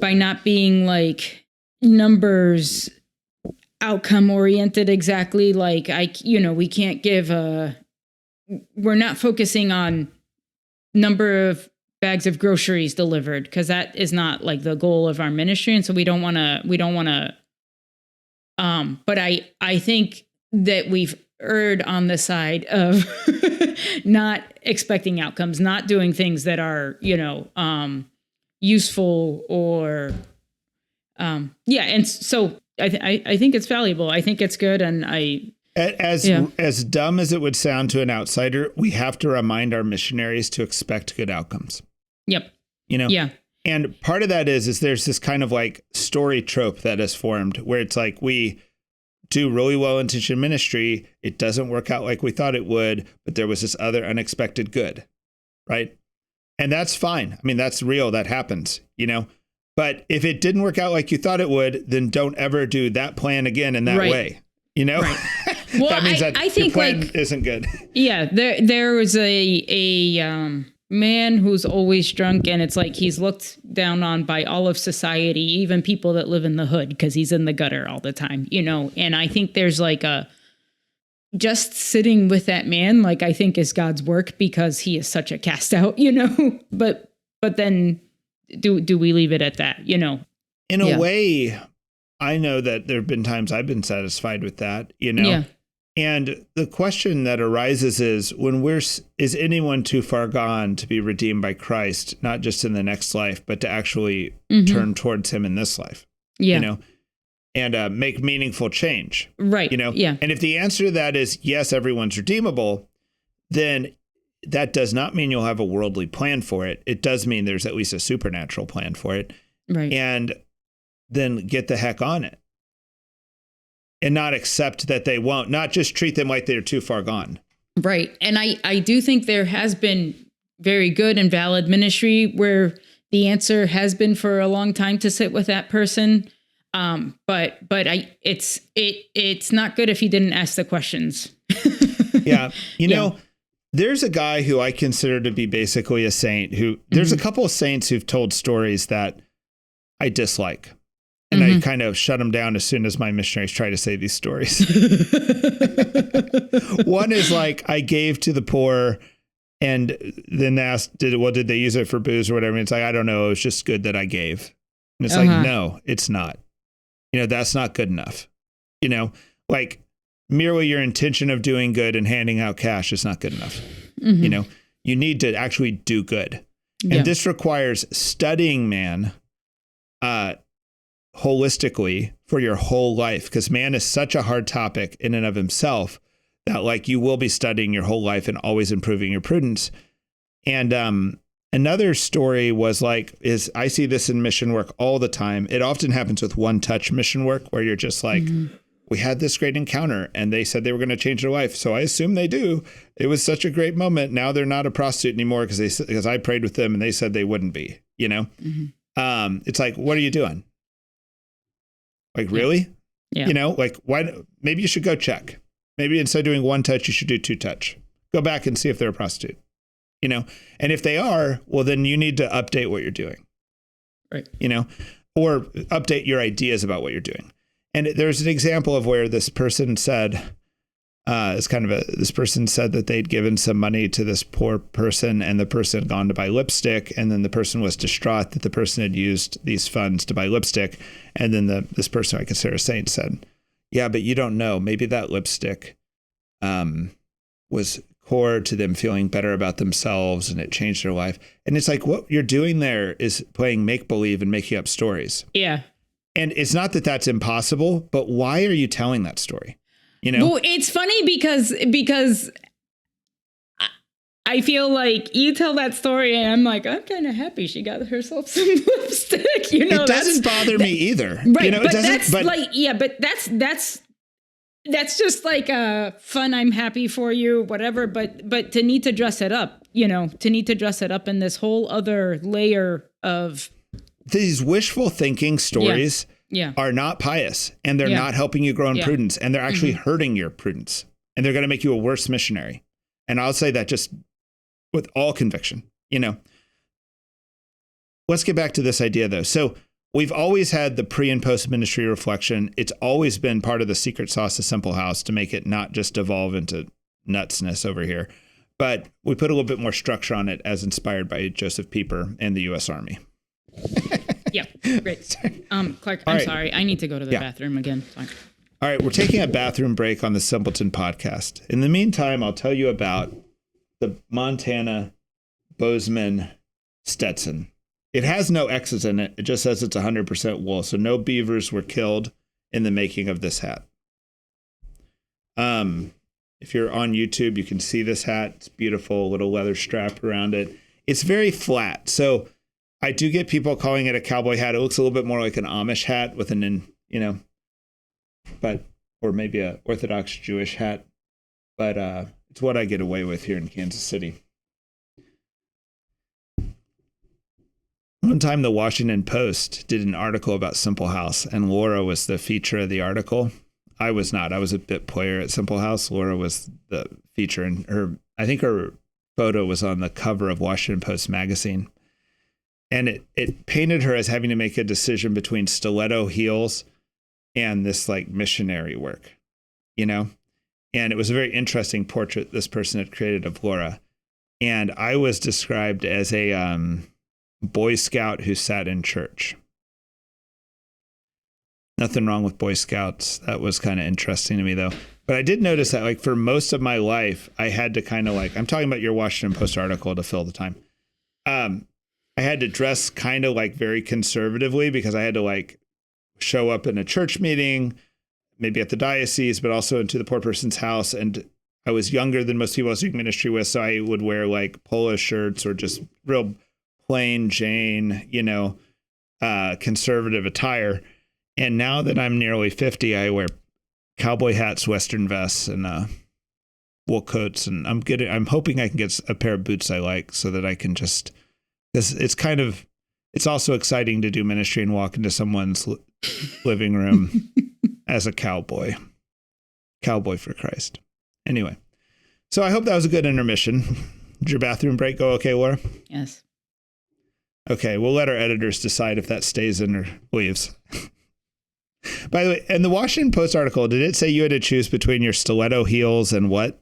[SPEAKER 1] not being like numbers outcome oriented exactly. Like we can't we're not focusing on number of bags of groceries delivered, because that is not like the goal of our ministry. And so we don't want to, but I think that we've erred on the side of not expecting outcomes, not doing things that are, useful or, And so I think it's valuable. I think it's good. And as dumb as it would sound to an outsider, we have to remind our missionaries to expect good outcomes. Yep.
[SPEAKER 2] Yeah. And part of that is there's this kind of like story trope that has formed where it's like we do really well-intentioned ministry. It doesn't work out like we thought it would, but there was this other unexpected good, right? And that's fine. I mean, that's real. That happens, But if it didn't work out like you thought it would, then don't ever do that plan again in that way, Right.
[SPEAKER 1] Well,
[SPEAKER 2] that means
[SPEAKER 1] I think
[SPEAKER 2] your plan isn't good.
[SPEAKER 1] Yeah, there was a man who's always drunk, and it's like he's looked down on by all of society, even people that live in the hood, because he's in the gutter all the time, And I think there's like just sitting with that man, like I think is God's work, because he is such a cast out, But then do we leave it at that, In
[SPEAKER 2] a way, I know that there have been times I've been satisfied with that,
[SPEAKER 1] Yeah.
[SPEAKER 2] And the question that arises is is anyone too far gone to be redeemed by Christ, not just in the next life, but to actually turn towards him in this life, and make meaningful change.
[SPEAKER 1] Right. Yeah.
[SPEAKER 2] And if the answer to that is yes, everyone's redeemable, then that does not mean you'll have a worldly plan for it. It does mean there's at least a supernatural plan for it.
[SPEAKER 1] Right.
[SPEAKER 2] And then get the heck on it. And not accept that they won't, not just treat them like they're too far gone.
[SPEAKER 1] Right. And I do think there has been very good and valid ministry where the answer has been for a long time to sit with that person. But it's not good if you didn't ask the questions.
[SPEAKER 2] Yeah. There's a guy who I consider to be basically a saint there's a couple of saints who've told stories that I dislike. And I kind of shut them down as soon as my missionaries try to say these stories. One is like, I gave to the poor and then asked, did they use it for booze or whatever? And it's like, I don't know. It was just good that I gave. And it's like, no, it's not. That's not good enough. Like merely your intention of doing good and handing out cash is not good enough. Mm-hmm. You need to actually do good. Yeah. And this requires studying man, holistically for your whole life, because man is such a hard topic in and of himself that like you will be studying your whole life and always improving your prudence. And another story was like, I see this in mission work all the time. It often happens with one-touch mission work where you're just like, we had this great encounter and they said they were going to change their life. So I assume they do. It was such a great moment. Now they're not a prostitute anymore because I prayed with them and they said they wouldn't be, you know? It's like, what are you doing? Like, really?
[SPEAKER 1] Yeah.
[SPEAKER 2] You know, like maybe you should go check. Maybe instead of doing one touch, you should do two touch. Go back and see if they're a prostitute, you know? And if they are, well, then you need to update what you're doing.
[SPEAKER 1] Right.
[SPEAKER 2] You know, or update your ideas about what you're doing. And there's an example of where this person said, this person said that they'd given some money to this poor person and the person had gone to buy lipstick. And then the person was distraught that the person had used these funds to buy lipstick. And then this person I consider a saint said, yeah, but you don't know. Maybe that lipstick was core to them feeling better about themselves and it changed their life. And it's like what you're doing there is playing make-believe and making up stories.
[SPEAKER 1] Yeah.
[SPEAKER 2] And it's not that that's impossible, but why are you telling that story? You know?
[SPEAKER 1] Well, it's funny because I feel like you tell that story and I'm like, I'm kind of happy she got herself some lipstick. You know,
[SPEAKER 2] it doesn't bother me either.
[SPEAKER 1] Right.
[SPEAKER 2] You know,
[SPEAKER 1] but
[SPEAKER 2] it doesn't,
[SPEAKER 1] that's
[SPEAKER 2] but
[SPEAKER 1] like, yeah, but that's just like a fun. I'm happy for you, whatever. But to need to dress it up, you know, in this whole other layer of
[SPEAKER 2] these wishful thinking stories are not pious and they're not helping you grow in prudence and they're actually hurting your prudence and they're going to make you a worse missionary. And I'll say that just with all conviction, you know. Let's get back to this idea though. So we've always had the pre and post ministry reflection. It's always been part of the secret sauce of Simple House to make it not just devolve into nutsness over here, but we put a little bit more structure on it as inspired by Joseph Pieper and the U.S. Army.
[SPEAKER 1] Yeah, great. Clark, I'm sorry. I need to go to the bathroom again. Sorry.
[SPEAKER 2] All right, we're taking a bathroom break on the Simpleton Podcast. In the meantime, I'll tell you about the Montana Bozeman Stetson. It has no X's in it. It just says it's 100% wool. So no beavers were killed in the making of this hat. If you're on YouTube, you can see this hat. It's beautiful, little leather strap around it. It's very flat. So I do get people calling it a cowboy hat. It looks a little bit more like an Amish hat with or maybe a Orthodox Jewish hat. But it's what I get away with here in Kansas City. One time the Washington Post did an article about Simple House and Laura was the feature of the article. I was not. I was a bit player at Simple House. Laura was the feature and I think her photo was on the cover of Washington Post magazine. And it painted her as having to make a decision between stiletto heels and this like missionary work, you know? And it was a very interesting portrait this person had created of Laura. And I was described as a Boy Scout who sat in church. Nothing wrong with Boy Scouts. That was kind of interesting to me though. But I did notice that like for most of my life, I had to kind of like, I'm talking about your Washington Post article to fill the time. I had to dress kind of like very conservatively because I had to like show up in a church meeting, maybe at the diocese, but also into the poor person's house. And I was younger than most people I was doing ministry with. So I would wear like polo shirts or just real plain Jane, you know, conservative attire. And now that I'm nearly 50, I wear cowboy hats, Western vests, and wool coats. And I'm hoping I can get a pair of boots I like so that I can just, because it's also exciting to do ministry and walk into someone's living room as a cowboy for Christ. Anyway, so I hope that was a good intermission. Did your bathroom break go okay, Laura?
[SPEAKER 1] Yes.
[SPEAKER 2] Okay, we'll let our editors decide if that stays in or leaves. By the way, in the Washington Post article, did it say you had to choose between your stiletto heels and what?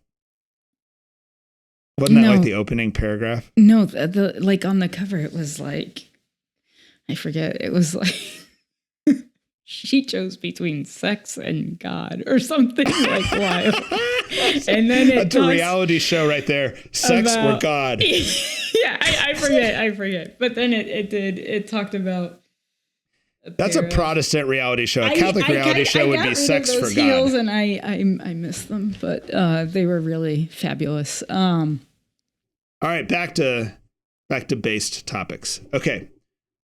[SPEAKER 2] Wasn't that like the opening paragraph?
[SPEAKER 1] No, the like on the cover, it was like, I forget. It was like, she chose between sex and God or something like wild. And then
[SPEAKER 2] that's a reality show right there. Sex or God.
[SPEAKER 1] Yeah, I forget. But then it talked about
[SPEAKER 2] That's a Protestant reality show. A Catholic reality show would be Sex for God.
[SPEAKER 1] And I miss them, but they were really fabulous.
[SPEAKER 2] All right, back to based topics. Okay.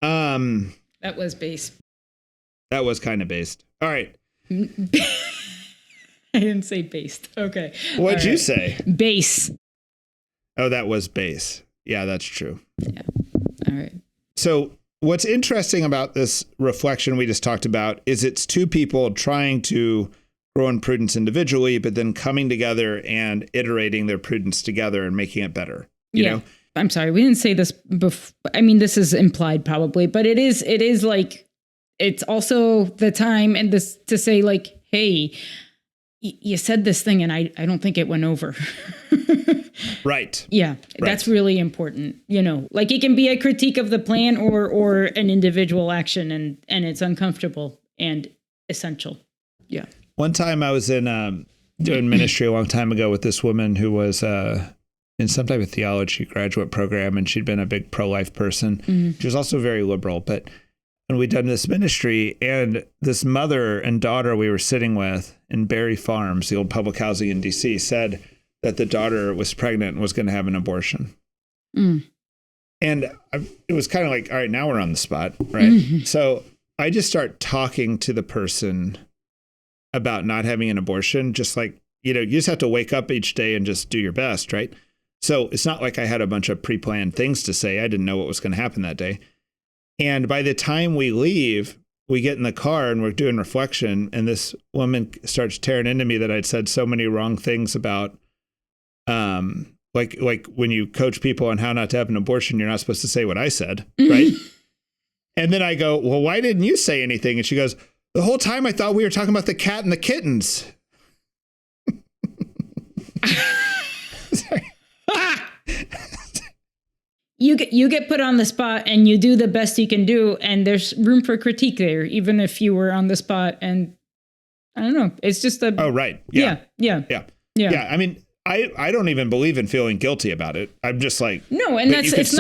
[SPEAKER 1] That was base.
[SPEAKER 2] That was kind of based. All right.
[SPEAKER 1] I didn't say based. Okay.
[SPEAKER 2] What'd you say?
[SPEAKER 1] Base.
[SPEAKER 2] Oh, that was base. Yeah, that's true.
[SPEAKER 1] Yeah. All right.
[SPEAKER 2] So what's interesting about this reflection we just talked about is it's two people trying to grow in prudence individually, but then coming together and iterating their prudence together and making it better. You know?
[SPEAKER 1] I'm sorry. We didn't say this before. I mean, this is implied probably, but it is like, it's also the time and this to say like, hey, you said this thing and I don't think it went over.
[SPEAKER 2] Right.
[SPEAKER 1] Yeah.
[SPEAKER 2] Right.
[SPEAKER 1] That's really important. Like it can be a critique of the plan or an individual action and it's uncomfortable and essential. Yeah.
[SPEAKER 2] One time I was in doing ministry a long time ago with this woman who was in some type of theology graduate program, and she'd been a big pro-life person. Mm-hmm. She was also very liberal, but when we'd done this ministry, and this mother and daughter we were sitting with in Berry Farms, the old public housing in DC, said that the daughter was pregnant and was going to have an abortion. Mm. And it was kind of like, all right, now we're on the spot, right? Mm-hmm. So I just start talking to the person about not having an abortion, just like, you just have to wake up each day and just do your best, right? So it's not like I had a bunch of pre-planned things to say. I didn't know what was going to happen that day. And by the time we leave, we get in the car and we're doing reflection, and this woman starts tearing into me that I'd said so many wrong things about, like when you coach people on how not to have an abortion, you're not supposed to say what I said, right? And then I go, well, why didn't you say anything? And she goes, the whole time I thought we were talking about the cat and the kittens. Sorry.
[SPEAKER 1] You get put on the spot and you do the best you can do, and there's room for critique there, even if you were on the spot. And I don't know, it's just
[SPEAKER 2] oh, right. Yeah. I mean, I don't even believe in feeling guilty about it. I'm just like,
[SPEAKER 1] no, and it's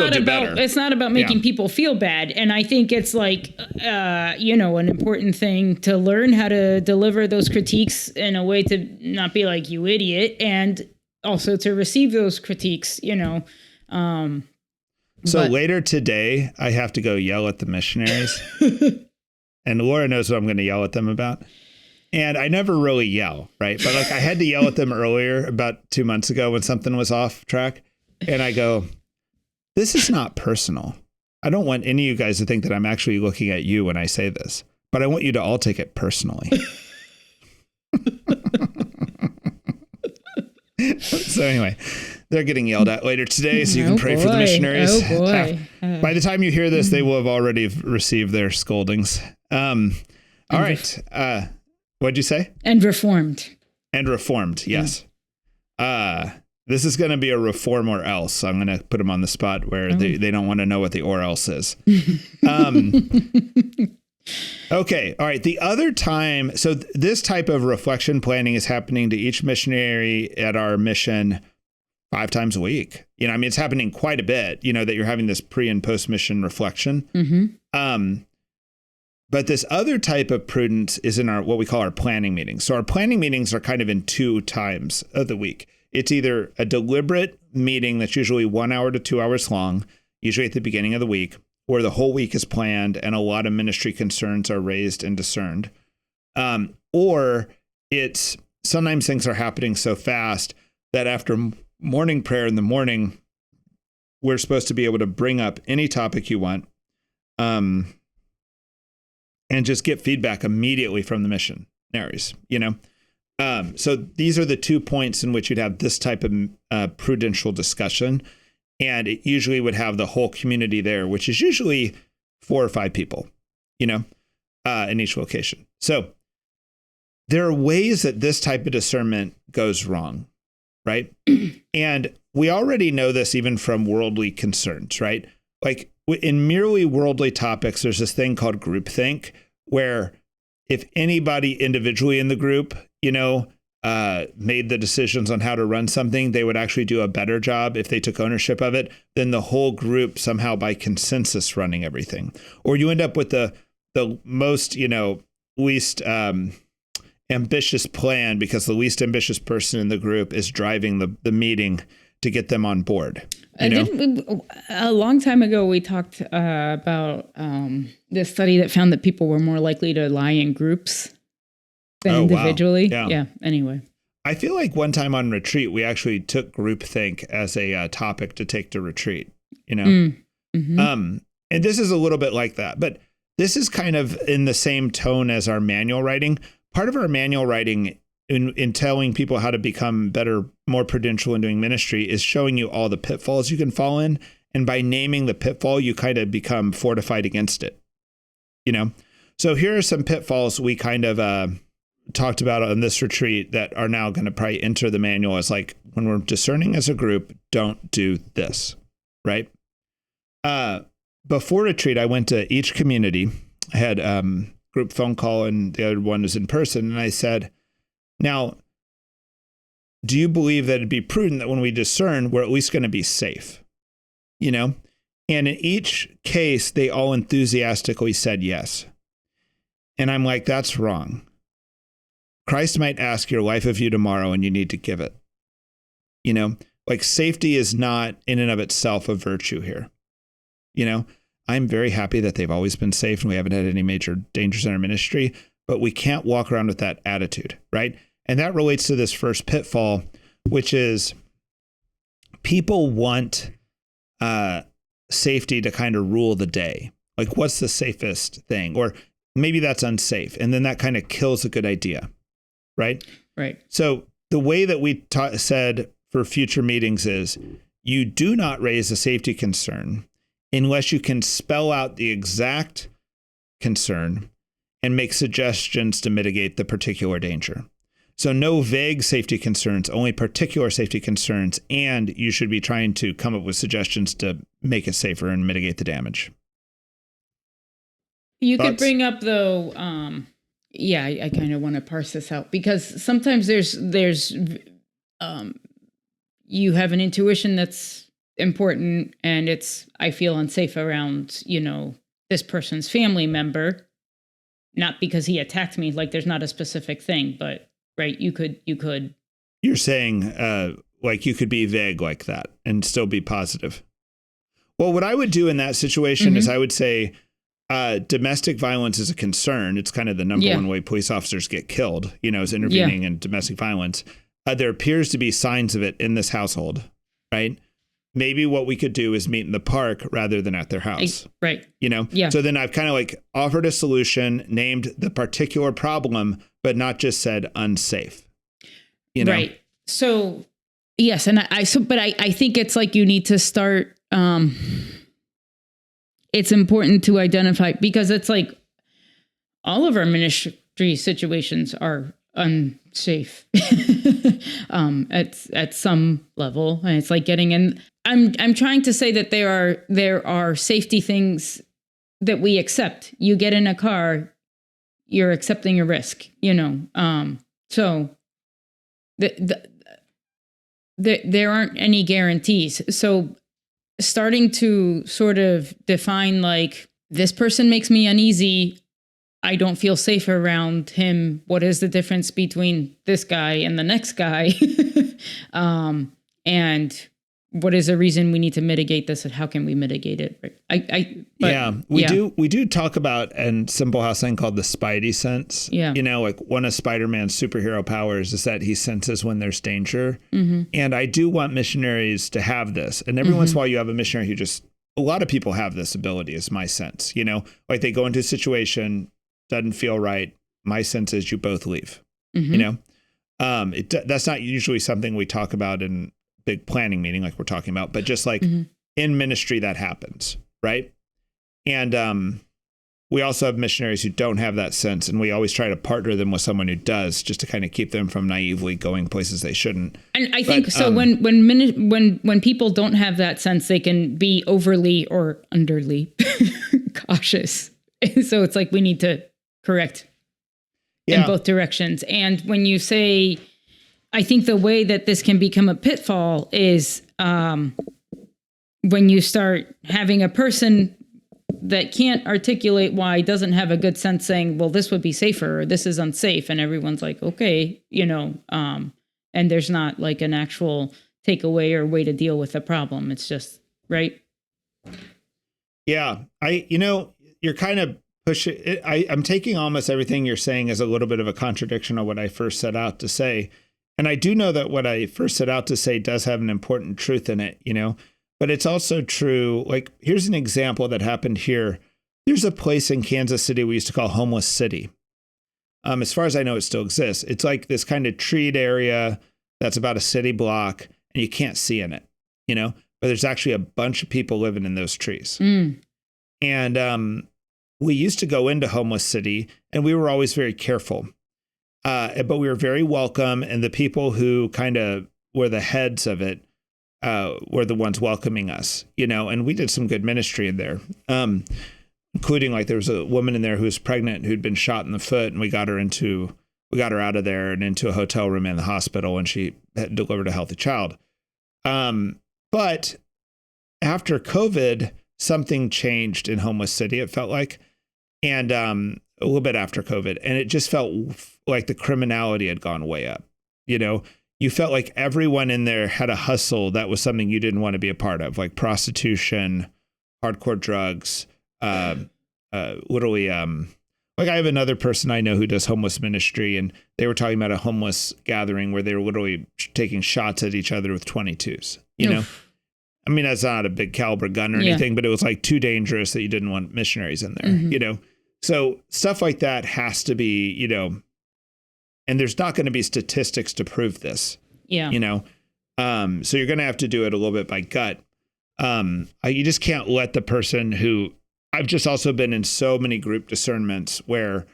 [SPEAKER 1] not about making people feel bad. And I think it's like, an important thing to learn how to deliver those critiques in a way to not be like, you idiot, and also to receive those critiques,
[SPEAKER 2] So later today, I have to go yell at the missionaries. And Laura knows what I'm going to yell at them about. And I never really yell, right? But like I had to yell at them earlier, about 2 months ago, when something was off track. And I go, this is not personal. I don't want any of you guys to think that I'm actually looking at you when I say this, but I want you to all take it personally. So anyway, they're getting yelled at later today, so you can pray for the missionaries.
[SPEAKER 1] Oh boy.
[SPEAKER 2] By the time you hear this, they will have already received their scoldings. All right. What'd you say?
[SPEAKER 1] And reformed.
[SPEAKER 2] Yes. This is going to be a reform or else. I'm going to put them on the spot where they don't want to know what the or else is. Okay. All right. The other time, so this type of reflection planning is happening to each missionary at our mission 5 times a week. I mean, it's happening quite a bit, that you're having this pre and post mission reflection. Mm-hmm. But this other type of prudence is in what we call our planning meetings. So our planning meetings are kind of in 2 times of the week. It's either a deliberate meeting that's usually 1 hour to 2 hours long, usually at the beginning of the week, where the whole week is planned and a lot of ministry concerns are raised and discerned. Or it's sometimes things are happening so fast that after morning prayer in the morning, we're supposed to be able to bring up any topic you want and just get feedback immediately from the missionaries, So these are the 2 points in which you'd have this type of prudential discussion. And it usually would have the whole community there, which is usually 4 or 5 people, in each location. So there are ways that this type of discernment goes wrong, right? And we already know this even from worldly concerns, right? Like in merely worldly topics, there's this thing called groupthink, where if anybody individually in the group, made the decisions on how to run something, they would actually do a better job if they took ownership of it than the whole group somehow by consensus running everything. Or you end up with the the most, least ambitious plan, because the least ambitious person in the group is driving the meeting to get them on board.
[SPEAKER 1] A long time ago, we talked about this study that found that people were more likely to lie in groups than individually.
[SPEAKER 2] Wow.
[SPEAKER 1] Yeah. Anyway.
[SPEAKER 2] I feel like one time on retreat, we actually took groupthink as a topic to take to retreat,
[SPEAKER 1] Mm-hmm.
[SPEAKER 2] And this is a little bit like that, but this is kind of in the same tone as our manual writing. Part of our manual writing in telling people how to become better, more prudential in doing ministry is showing you all the pitfalls you can fall in. And by naming the pitfall, you kind of become fortified against it, So here are some pitfalls we kind of talked about on this retreat that are now going to probably enter the manual as like, when we're discerning as a group, don't do this, right? Before retreat, I went to each community. I had group phone call and the other one was in person. And I said, now, do you believe that it'd be prudent that when we discern, we're at least going to be safe? And in each case, they all enthusiastically said yes. And I'm like, that's wrong. Christ might ask your life of you tomorrow and you need to give it. Like safety is not in and of itself a virtue here. I'm very happy that they've always been safe and we haven't had any major dangers in our ministry, but we can't walk around with that attitude, right? And that relates to this first pitfall, which is people want safety to kind of rule the day. Like, what's the safest thing? Or maybe that's unsafe. And then that kind of kills a good idea, right?
[SPEAKER 1] Right.
[SPEAKER 2] So the way that we said for future meetings is you do not raise a safety concern unless you can spell out the exact concern and make suggestions to mitigate the particular danger. So no vague safety concerns, only particular safety concerns, and you should be trying to come up with suggestions to make it safer and mitigate the damage.
[SPEAKER 1] You could bring up though, I kind of want to parse this out because sometimes there's you have an intuition that's important and I feel unsafe around, this person's family member, not because he attacked me, like there's not a specific thing, but right. You're
[SPEAKER 2] saying, like you could be vague like that and still be positive. Well, what I would do in that situation is I would say, domestic violence is a concern. It's kind of the number one way police officers get killed, is intervening in domestic violence. There appears to be signs of it in this household, right? Maybe what we could do is meet in the park rather than at their house.
[SPEAKER 1] Right.
[SPEAKER 2] Yeah. So then I've kind of like offered a solution, named the particular problem, but not just said unsafe.
[SPEAKER 1] Right. So yes. And I think it's like you need to start, it's important to identify because it's like all of our ministry situations are unsafe at some level. And it's like getting in. I'm trying to say that there are safety things that we accept. You get in a car, you're accepting a risk, so there aren't any guarantees. So starting to sort of define like this person makes me uneasy. I don't feel safe around him. What is the difference between this guy and the next guy? And what is the reason we need to mitigate this and how can we mitigate it?
[SPEAKER 2] We do talk about in Simple House thing called the Spidey sense. Yeah. Like one of Spider-Man's superhero powers is that he senses when there's danger. Mm-hmm. And I do want missionaries to have this. And every once in a while you have a missionary who a lot of people have this ability is my sense, like they go into a situation, doesn't feel right. My sense is you both leave, that's not usually something we talk about in big planning meeting like we're talking about, but just like in ministry that happens, right? And we also have missionaries who don't have that sense, and we always try to partner them with someone who does, just to kind of keep them from naively going places they shouldn't.
[SPEAKER 1] And I think so when people don't have that sense, they can be overly or underly cautious. So it's like we need to correct in both directions. And when you say, I think the way that this can become a pitfall is when you start having a person that can't articulate why doesn't have a good sense saying, well, this would be safer or this is unsafe. And everyone's like, okay, and there's not like an actual takeaway or way to deal with the problem. It's just, right.
[SPEAKER 2] Yeah. You're kind of pushing it. I'm taking almost everything you're saying as a little bit of a contradiction of what I first set out to say. And I do know that what I first set out to say does have an important truth in it, but it's also true. Like, here's an example that happened here. There's a place in Kansas City we used to call Homeless City. As far as I know, it still exists. It's like this kind of treed area that's about a city block and you can't see in it, but there's actually a bunch of people living in those trees. And we used to go into Homeless City and we were always very careful. But we were very welcome. And the people who kind of were the heads of it were the ones welcoming us, and we did some good ministry in there, including like there was a woman in there who was pregnant who'd been shot in the foot, and we got her out of there and into a hotel room in the hospital, and she had delivered a healthy child. But after COVID, something changed in Homeless City, it felt like, and a little bit after COVID, and it just felt like the criminality had gone way up. You felt like everyone in there had a hustle that was something you didn't want to be a part of, like prostitution, hardcore drugs, literally. Like I have another person I know who does homeless ministry, and they were talking about a homeless gathering where they were literally taking shots at each other with 22s, I mean, that's not a big caliber gun or anything, but it was like too dangerous that you didn't want missionaries in there, So stuff like that has to be, and there's not going to be statistics to prove this, so you're going to have to do it a little bit by gut. You just can't let the person who, I've just also been in so many group discernments where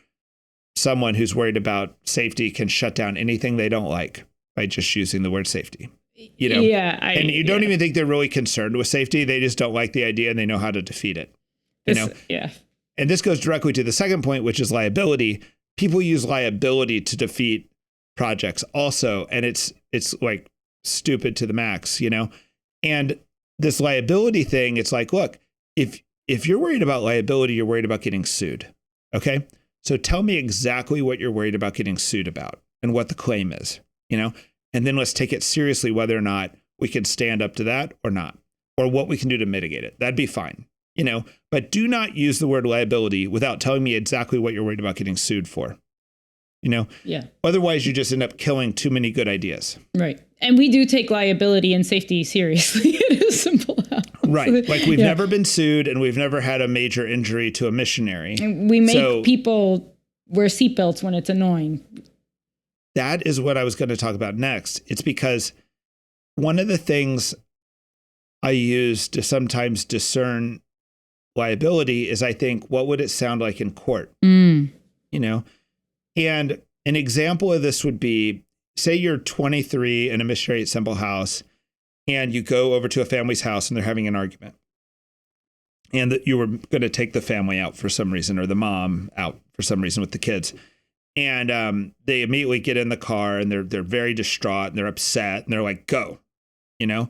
[SPEAKER 2] someone who's worried about safety can shut down anything they don't like by just using the word safety. And you don't even think they're really concerned with safety. They just don't like the idea and they know how to defeat it. And this goes directly to the second point, which is liability. People use liability to defeat projects also. And it's like stupid to the max, and this liability thing, it's like, look, if you're worried about liability, you're worried about getting sued. Okay. So tell me exactly what you're worried about getting sued about and what the claim is, and then let's take it seriously, whether or not we can stand up to that or not, or what we can do to mitigate it. That'd be fine, but do not use the word liability without telling me exactly what you're worried about getting sued for, Otherwise you just end up killing too many good ideas.
[SPEAKER 1] Right. And we do take liability and safety seriously. It is simple.
[SPEAKER 2] Right. Like we've never been sued and we've never had a major injury to a missionary.
[SPEAKER 1] And we make people wear seatbelts when it's annoying.
[SPEAKER 2] That is what I was going to talk about next. It's because one of the things I use to sometimes discern liability is I think, what would it sound like in court? And an example of this would be, say you're 23 in a missionary at Simple House, and you go over to a family's house and they're having an argument. And that you were going to take the family out for some reason, or the mom out for some reason with the kids. And they immediately get in the car and they're very distraught and they're upset and they're like, go, do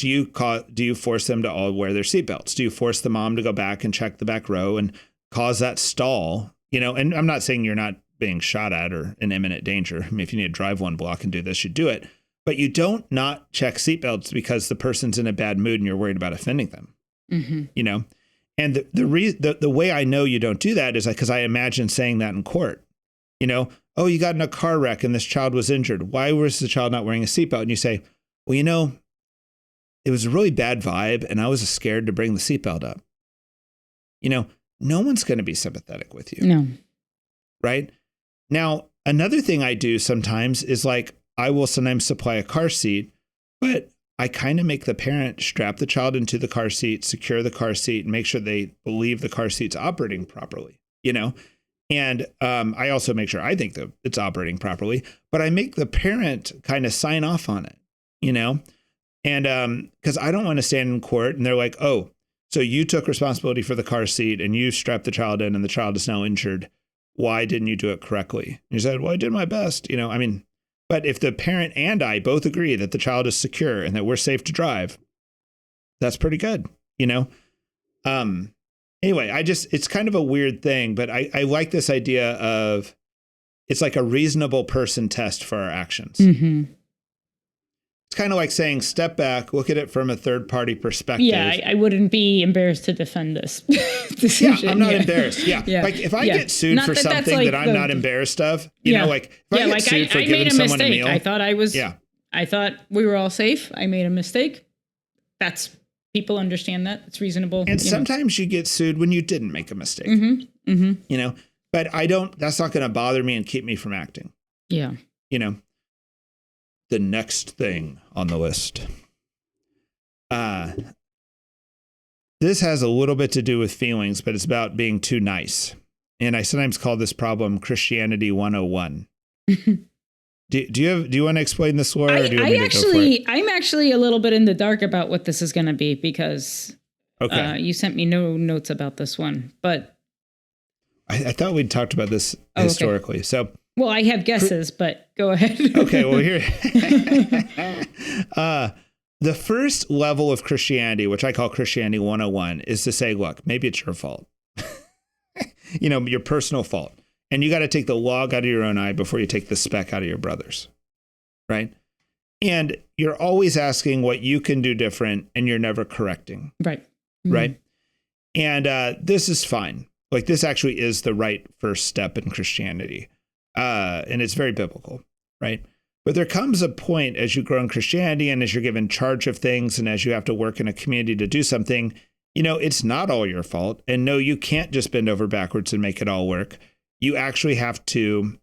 [SPEAKER 2] you force them to all wear their seatbelts? Do you force the mom to go back and check the back row and cause that stall? And I'm not saying you're not being shot at or in imminent danger. I mean, if you need to drive one block and do this, you do it. But you don't not check seatbelts because the person's in a bad mood and you're worried about offending them. And the way I know you don't do that is because I imagine saying that in court. Oh, you got in a car wreck and this child was injured. Why was the child not wearing a seatbelt? And you say, well, it was a really bad vibe and I was scared to bring the seatbelt up. No one's going to be sympathetic with you.
[SPEAKER 1] No.
[SPEAKER 2] Right? Now, another thing I do sometimes is like, I will sometimes supply a car seat, but I kind of make the parent strap the child into the car seat, secure the car seat, and make sure they believe the car seat's operating properly, And I also make sure I think that it's operating properly, but I make the parent kind of sign off on it, And because I don't want to stand in court and they're like, oh, so you took responsibility for the car seat and you strapped the child in and the child is now injured. Why didn't you do it correctly? And you said, well, I did my best, but if the parent and I both agree that the child is secure and that we're safe to drive, that's pretty good, anyway, it's kind of a weird thing, but I like this idea of it's like a reasonable person test for our actions.
[SPEAKER 1] Mm-hmm.
[SPEAKER 2] It's kind of like saying, step back, look at it from a third party perspective.
[SPEAKER 1] Yeah, I wouldn't be embarrassed to defend this decision.
[SPEAKER 2] Yeah, I'm not embarrassed. Yeah. Like if I get sued for something like that I'm not embarrassed of, you know, like if I get sued for giving someone a meal.
[SPEAKER 1] I thought I thought we were all safe. I made a mistake. People understand that. It's reasonable.
[SPEAKER 2] And sometimes you get sued when you didn't make a mistake.
[SPEAKER 1] Mm-hmm. Mm-hmm.
[SPEAKER 2] You know, but that's not going to bother me and keep me from acting.
[SPEAKER 1] Yeah.
[SPEAKER 2] You know, the next thing on the list. This has a little bit to do with feelings, but it's about being too nice. And I sometimes call this problem Christianity 101. Do you want to explain this, Laura? Or do you want me to go for it?
[SPEAKER 1] I'm actually a little bit in the dark about what this is going to be because you sent me no notes about this one, but
[SPEAKER 2] I thought we'd talked about this historically. Okay. So,
[SPEAKER 1] well, I have guesses, but go ahead.
[SPEAKER 2] Okay, well here, the first level of Christianity, which I call Christianity 101, is to say, look, maybe it's your fault, you know, your personal fault. And you got to take the log out of your own eye before you take the speck out of your brother's, right? And you're always asking what you can do different, and you're never correcting.
[SPEAKER 1] Right. Mm-hmm.
[SPEAKER 2] Right. And this is fine. Like this actually is the right first step in Christianity. And it's very biblical, right? But there comes a point as you grow in Christianity and as you're given charge of things and as you have to work in a community to do something, you know, it's not all your fault. And no, you can't just bend over backwards and make it all work. You actually have to,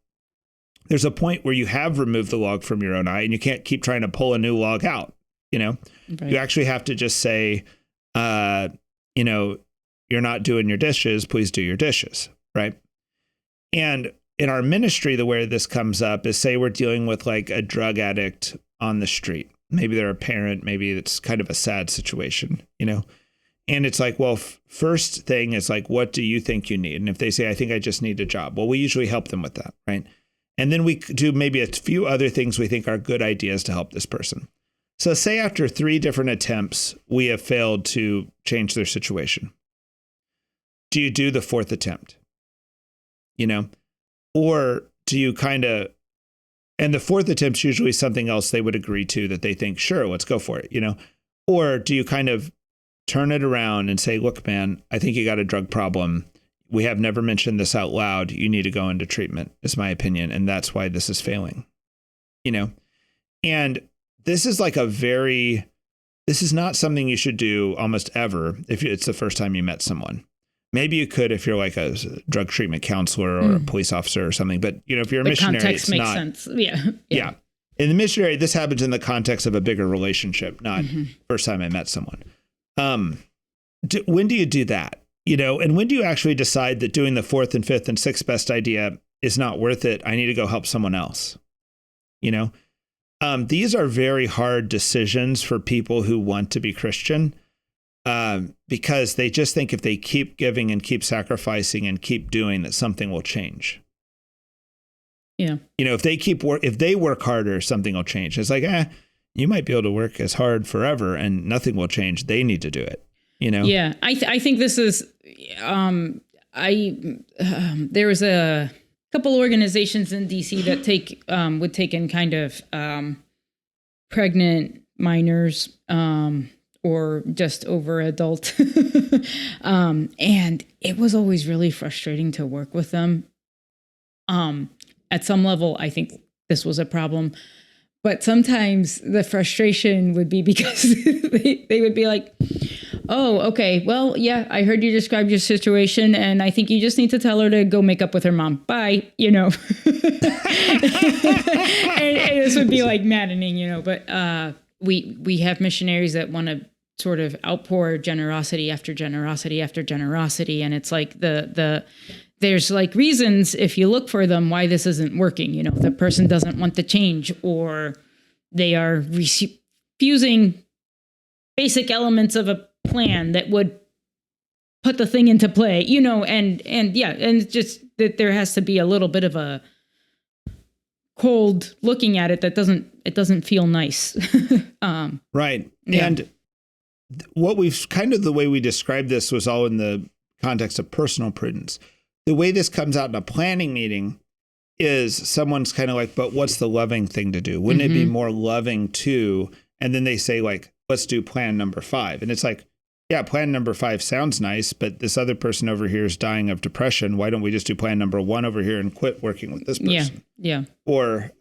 [SPEAKER 2] there's a point where you have removed the log from your own eye and you can't keep trying to pull a new log out, you know? Right. You actually have to just say, you know, you're not doing your dishes, please do your dishes, right? And in our ministry, the way this comes up is say we're dealing with like a drug addict on the street. Maybe they're a parent, maybe it's kind of a sad situation, you know? And it's like, well, first thing is like, what do you think you need? And if they say, I think I just need a job, well, we usually help them with that, right? And then we do maybe a few other things we think are good ideas to help this person. So say after 3 different attempts, we have failed to change their situation. Do you do the 4th attempt? You know? Or do you kind of, and the 4th attempt's usually something else they would agree to that they think, sure, let's go for it, you know? Or do you kind of turn it around and say, look, man, I think you got a drug problem. We have never mentioned this out loud. You need to go into treatment, is my opinion. And that's why this is failing, you know? And this is like this is not something you should do almost ever if it's the first time you met someone. Maybe you could if you're like a drug treatment counselor or a police officer or something. But, you know, if you're a missionary,
[SPEAKER 1] context
[SPEAKER 2] it's
[SPEAKER 1] makes
[SPEAKER 2] not.
[SPEAKER 1] Sense. Yeah.
[SPEAKER 2] In the missionary, this happens in the context of a bigger relationship, not first time I met someone. When do you do that? You know, and when do you actually decide that doing the 4th and 5th and 6th best idea is not worth it? I need to go help someone else. You know, these are very hard decisions for people who want to be Christian. Because they just think if they keep giving and keep sacrificing and keep doing that something will change.
[SPEAKER 1] Yeah.
[SPEAKER 2] You know, if they work harder, something will change. It's like, you might be able to work as hard forever and nothing will change. They need to do it, you know?
[SPEAKER 1] Yeah. I think this is, there was a couple organizations in DC that would take in kind of, pregnant minors, or just over adult. And it was always really frustrating to work with them. At some level, I think this was a problem. But sometimes the frustration would be because they would be like, oh, okay, well, yeah, I heard you describe your situation, and I think you just need to tell her to go make up with her mom. Bye, you know. and this would be like maddening, you know, but we have missionaries that want to sort of outpour generosity after generosity after generosity. And it's like there's like reasons if you look for them why this isn't working. You know, the person doesn't want to change, or they are refusing basic elements of a plan that would put the thing into play, you know, and it's just that there has to be a little bit of a cold looking at it that doesn't feel nice.
[SPEAKER 2] Right.
[SPEAKER 1] Yeah.
[SPEAKER 2] And what we've kind of the way we described this was all in the context of personal prudence. The way this comes out in a planning meeting is someone's kind of like, but what's the loving thing to do? Wouldn't it be more loving to, and then they say like, let's do plan number 5. And it's like, yeah, plan number 5 sounds nice, but this other person over here is dying of depression. Why don't we just do plan number 1 over here and quit working with this person?
[SPEAKER 1] Yeah.
[SPEAKER 2] Or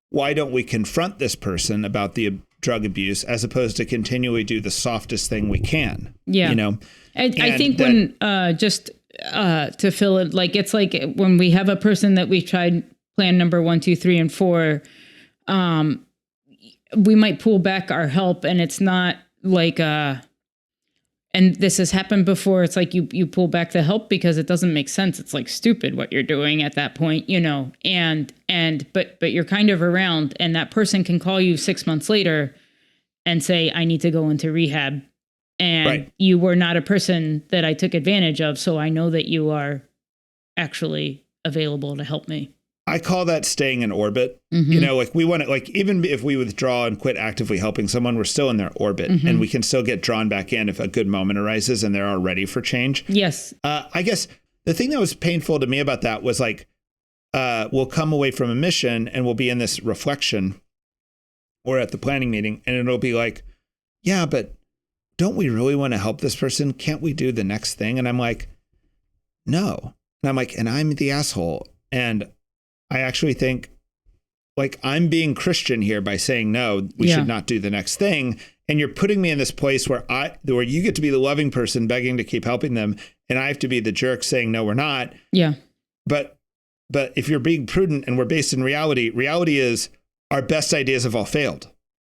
[SPEAKER 2] why don't we confront this person about the drug abuse as opposed to continually do the softest thing we can?
[SPEAKER 1] Yeah.
[SPEAKER 2] You know?
[SPEAKER 1] And I think when to fill it, like, it's like when we have a person that we've tried plan number 1, 2, 3, and 4, we might pull back our help, and it's not like, and this has happened before. It's like you pull back the help because it doesn't make sense. It's like stupid what you're doing at that point, you know, but you're kind of around, and that person can call you 6 months later and say, I need to go into rehab. And you were not a person that I took advantage of. So I know that you are actually available to help me.
[SPEAKER 2] I call that staying in orbit. You know, like we want to, like, even if we withdraw and quit actively helping someone, we're still in their orbit and we can still get drawn back in if a good moment arises and they're all ready for change.
[SPEAKER 1] Yes.
[SPEAKER 2] I guess the thing that was painful to me about that was like, we'll come away from a mission and we'll be in this reflection or at the planning meeting, and it'll be like, yeah, but don't we really want to help this person? Can't we do the next thing? And I'm like, no. And I'm like, and I'm the asshole. And I actually think, like, I'm being Christian here by saying, no, we should not do the next thing. And you're putting me in this place where you get to be the loving person begging to keep helping them, and I have to be the jerk saying, no, we're not.
[SPEAKER 1] Yeah.
[SPEAKER 2] But if you're being prudent and we're based in reality is our best ideas have all failed.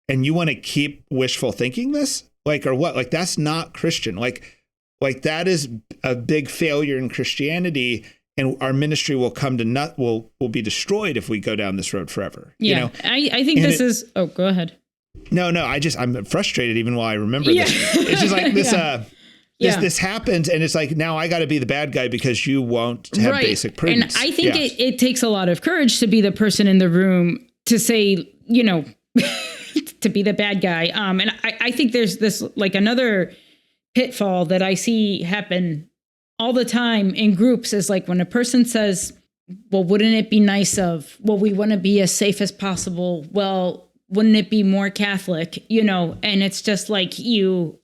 [SPEAKER 2] And you want to keep wishful thinking this? Like, or what? Like, that's not Christian. Like that is a big failure in Christianity, and our ministry will come to will be destroyed if we go down this road forever.
[SPEAKER 1] Yeah.
[SPEAKER 2] You know?
[SPEAKER 1] I think this is, oh, go ahead.
[SPEAKER 2] No, I'm frustrated even while I remember this. It's just like this, this happens, and it's like, now I got to be the bad guy because you won't have basic prudence.
[SPEAKER 1] And I think it takes a lot of courage to be the person in the room to say, you know, to be the bad guy. And I think there's this, like, another pitfall that I see happen all the time in groups is like when a person says, well, wouldn't it be nice we want to be as safe as possible. Well, wouldn't it be more Catholic, you know? And it's just like you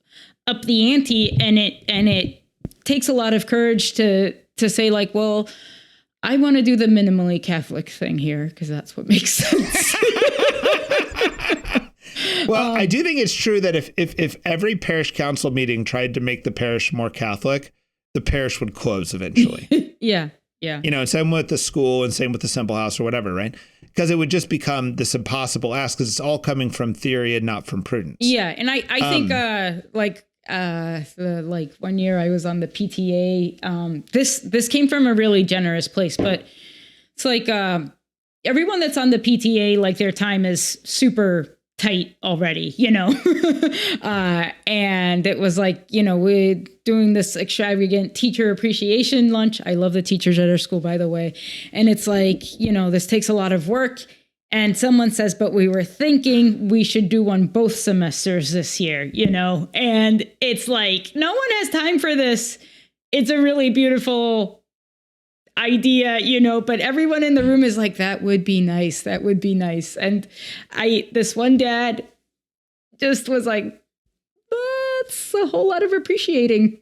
[SPEAKER 1] up the ante, and it takes a lot of courage to say like, well, I want to do the minimally Catholic thing here because that's what makes sense.
[SPEAKER 2] Well, I do think it's true that if every parish council meeting tried to make the parish more Catholic, the parish would close eventually.
[SPEAKER 1] Yeah.
[SPEAKER 2] You know, and same with the school and same with the Simple House or whatever, right? Because it would just become this impossible ask because it's all coming from theory and not from prudence.
[SPEAKER 1] Yeah. And I think like 1 year I was on the PTA. This came from a really generous place, but it's like everyone that's on the PTA, like their time is super tight already, you know? And it was like, you know, we're doing this extravagant teacher appreciation lunch. I love the teachers at our school, by the way. And it's like, you know, this takes a lot of work. And someone says, but we were thinking we should do one both semesters this year, you know? And it's like, no one has time for this. It's a really beautiful idea, you know, but everyone in the room is like, that would be nice. That would be nice. And this one dad just was like, that's a whole lot of appreciating.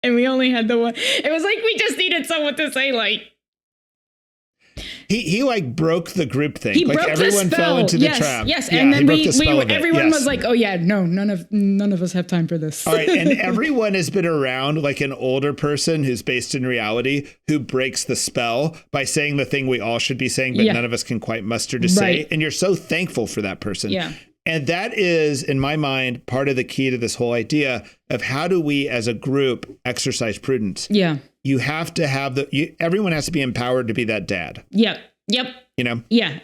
[SPEAKER 1] And we only had the one. It was like, we just needed someone to say like,
[SPEAKER 2] He like broke the group thing.
[SPEAKER 1] He
[SPEAKER 2] like
[SPEAKER 1] broke
[SPEAKER 2] everyone
[SPEAKER 1] the spell.
[SPEAKER 2] fell into the trap.
[SPEAKER 1] Yes.
[SPEAKER 2] Yeah,
[SPEAKER 1] And then everyone
[SPEAKER 2] yes.
[SPEAKER 1] was like, oh yeah, no, none of us have time for this.
[SPEAKER 2] All right. And everyone has been around like an older person who's based in reality who breaks the spell by saying the thing we all should be saying, but none of us can quite muster to say. And you're so thankful for that person.
[SPEAKER 1] Yeah.
[SPEAKER 2] And that is, in my mind, part of the key to this whole idea of how do we as a group exercise prudence?
[SPEAKER 1] Yeah.
[SPEAKER 2] You have to have everyone has to be empowered to be that dad.
[SPEAKER 1] Yep.
[SPEAKER 2] You know?
[SPEAKER 1] Yeah.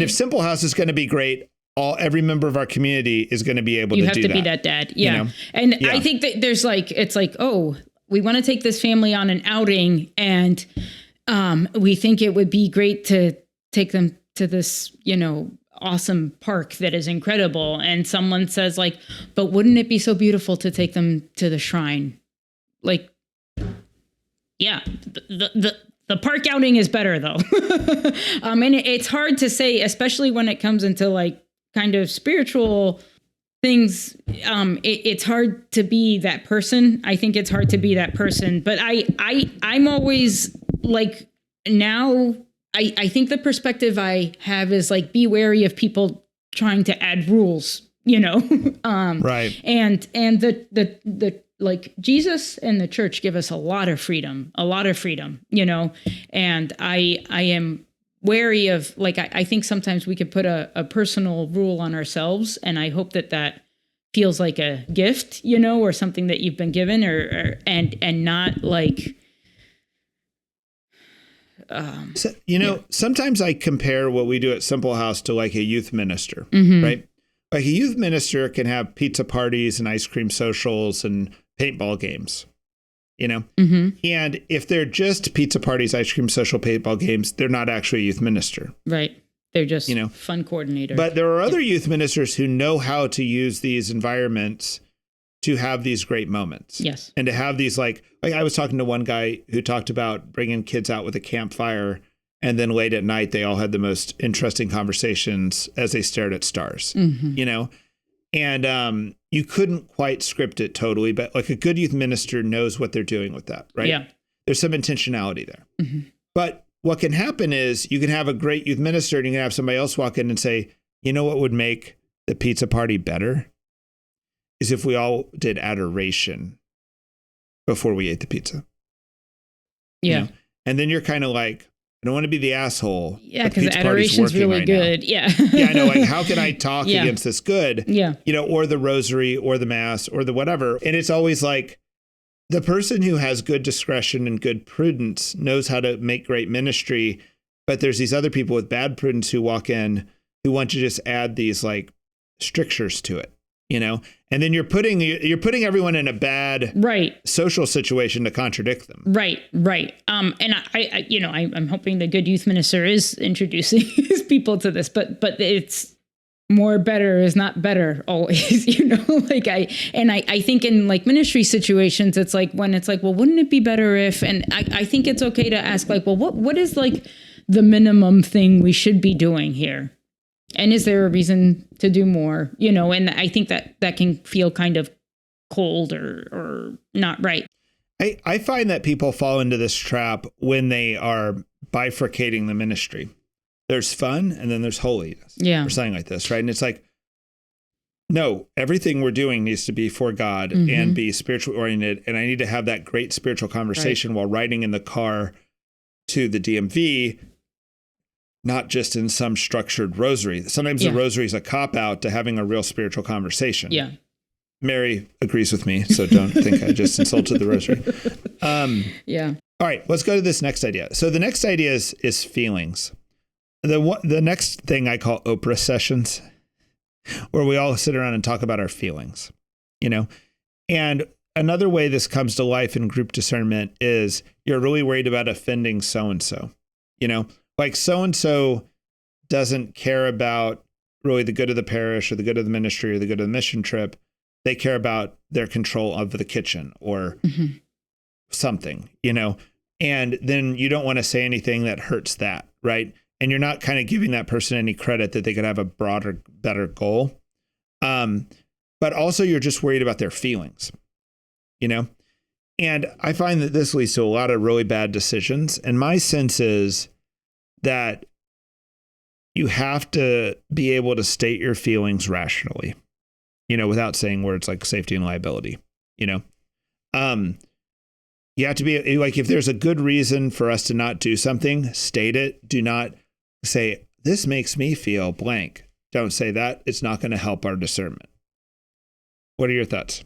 [SPEAKER 2] Simple House is going to be great, every member of our community is going to be able to do that.
[SPEAKER 1] You have to be that dad. Yeah. You know? And I think that there's like, it's like, oh, we want to take this family on an outing, and we think it would be great to take them to this, you know, awesome park that is incredible. And someone says like, but wouldn't it be so beautiful to take them to the shrine? Like, yeah, the park outing is better though. And it's hard to say, especially when it comes into like kind of spiritual things. It's hard to be that person. I think it's hard to be that person, but I'm always like, now I think the perspective I have is like, be wary of people trying to add rules, right. And the like Jesus and the church give us a lot of freedom, and I am wary of like, I think sometimes we could put a personal rule on ourselves. And I hope that feels like a gift, or something that you've been given and not like,
[SPEAKER 2] sometimes I compare what we do at Simple House to like a youth minister, right? Like a youth minister can have pizza parties and ice cream socials and paintball games, and if they're just pizza parties, ice cream social, paintball games, they're not actually a youth minister.
[SPEAKER 1] Right. They're just, fun coordinator.
[SPEAKER 2] But there are other youth ministers who know how to use these environments to have these great moments.
[SPEAKER 1] Yes.
[SPEAKER 2] And to have these like I was talking to one guy who talked about bringing kids out with a campfire, and then late at night, they all had the most interesting conversations as they stared at stars, and you couldn't quite script it totally, but like a good youth minister knows what they're doing with that, right?
[SPEAKER 1] Yeah.
[SPEAKER 2] There's some intentionality there. But what can happen is you can have a great youth minister and you can have somebody else walk in and say, what would make the pizza party better is if we all did adoration before we ate the pizza.
[SPEAKER 1] Yeah.
[SPEAKER 2] And then you're kind of like, I don't want to be the asshole.
[SPEAKER 1] Yeah, because adoration's really good. Yeah.
[SPEAKER 2] Yeah, I know. Like, how can I talk against this good?
[SPEAKER 1] Yeah.
[SPEAKER 2] Or the rosary or the mass or the whatever. And it's always like the person who has good discretion and good prudence knows how to make great ministry. But there's these other people with bad prudence who walk in who want to just add these like strictures to it, and then you're putting everyone in a bad social situation to contradict them. Right.
[SPEAKER 1] And I'm hoping the good youth minister is introducing his people to this, but it's more better is not better always, I think in like ministry situations, it's like when it's like, well, wouldn't it be better if, and I think it's okay to ask like, well, what is like the minimum thing we should be doing here? And is there a reason to do more? And I think that can feel kind of cold or not right.
[SPEAKER 2] I find that people fall into this trap when they are bifurcating the ministry. There's fun and then there's holiness.
[SPEAKER 1] Yeah.
[SPEAKER 2] Or something like this, right? And it's like, no, everything we're doing needs to be for God and be spiritually oriented. And I need to have that great spiritual conversation while riding in the car to the DMV, not just in some structured rosary. Sometimes the rosary is a cop-out to having a real spiritual conversation.
[SPEAKER 1] Yeah.
[SPEAKER 2] Mary agrees with me, so don't think I just insulted the rosary.
[SPEAKER 1] Yeah.
[SPEAKER 2] All right, let's go to this next idea. So the next idea is feelings. The next thing I call Oprah sessions, where we all sit around and talk about our feelings, And another way this comes to life in group discernment is you're really worried about offending so-and-so, Like so-and-so doesn't care about really the good of the parish or the good of the ministry or the good of the mission trip. They care about their control of the kitchen or something, and then you don't want to say anything that hurts that, right? And you're not kind of giving that person any credit that they could have a broader, better goal. But also you're just worried about their feelings, And I find that this leads to a lot of really bad decisions. And my sense is that you have to be able to state your feelings rationally, without saying words like safety and liability, You have to be like, if there's a good reason for us to not do something, state it. Do not say, this makes me feel blank. Don't say that. It's not going to help our discernment. What are your thoughts?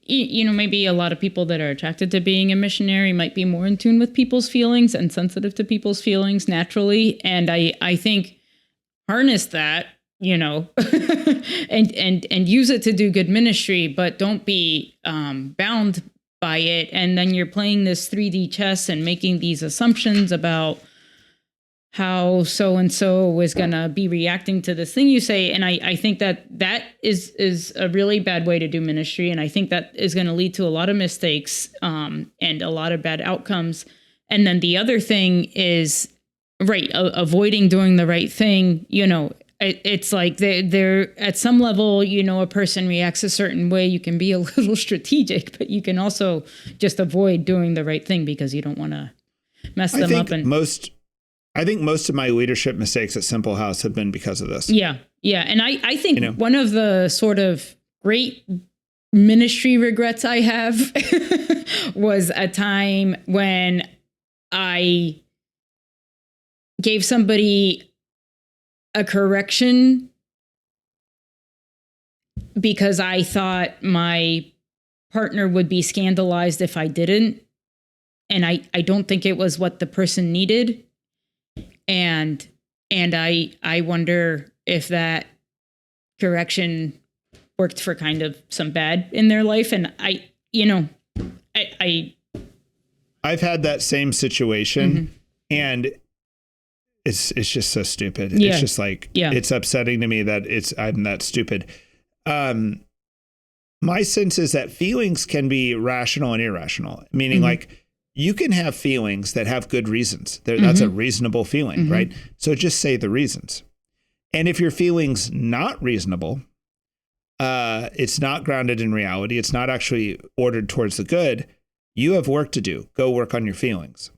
[SPEAKER 1] Maybe a lot of people that are attracted to being a missionary might be more in tune with people's feelings and sensitive to people's feelings naturally. And I think harness that, and use it to do good ministry, but don't be bound by it. And then you're playing this 3D chess and making these assumptions about how so-and-so was going to be reacting to this thing you say. And I think that is a really bad way to do ministry. And I think that is going to lead to a lot of mistakes and a lot of bad outcomes. And then the other thing is, right, avoiding doing the right thing. It's like they're at some level, a person reacts a certain way. You can be a little strategic, but you can also just avoid doing the right thing because you don't want to mess them up.
[SPEAKER 2] I think most of my leadership mistakes at Simple House have been because of this.
[SPEAKER 1] Yeah. Yeah. And I think one of the sort of great ministry regrets I have was a time when I gave somebody a correction because I thought my partner would be scandalized if I didn't. And I don't think it was what the person needed. And I wonder if that correction worked for kind of some bad in their life. And
[SPEAKER 2] I've had that same situation, and it's just so stupid.
[SPEAKER 1] Yeah.
[SPEAKER 2] It's just like, it's upsetting to me that I'm that stupid. My sense is that feelings can be rational and irrational, meaning like, you can have feelings that have good reasons. That's a reasonable feeling, right? So just say the reasons. And if your feeling's not reasonable, it's not grounded in reality, it's not actually ordered towards the good, you have work to do. Go work on your feelings,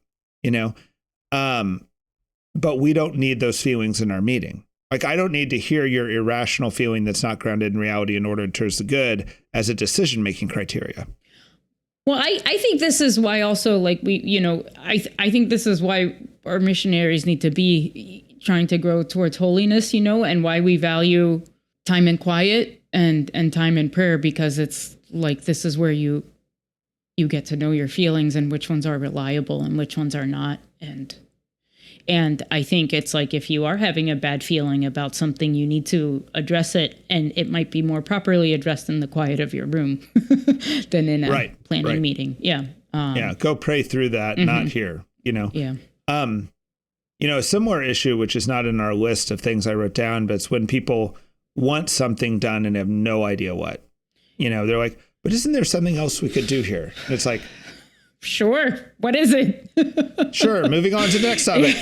[SPEAKER 2] but we don't need those feelings in our meeting. Like, I don't need to hear your irrational feeling that's not grounded in reality and ordered towards the good as a decision-making criteria.
[SPEAKER 1] Well, I think this is why also, like, I think this is why our missionaries need to be trying to grow towards holiness, and why we value time in quiet and time in prayer, because it's like, this is where you get to know your feelings and which ones are reliable and which ones are not. And I think it's like, if you are having a bad feeling about something, you need to address it. And it might be more properly addressed in the quiet of your room than in a planning meeting. Yeah.
[SPEAKER 2] Go pray through that, not here, Yeah. A similar issue, which is not in our list of things I wrote down, but it's when people want something done and have no idea what. They're like, but isn't there something else we could do here? And it's like,
[SPEAKER 1] sure. What is it?
[SPEAKER 2] Sure. Moving on to the next topic.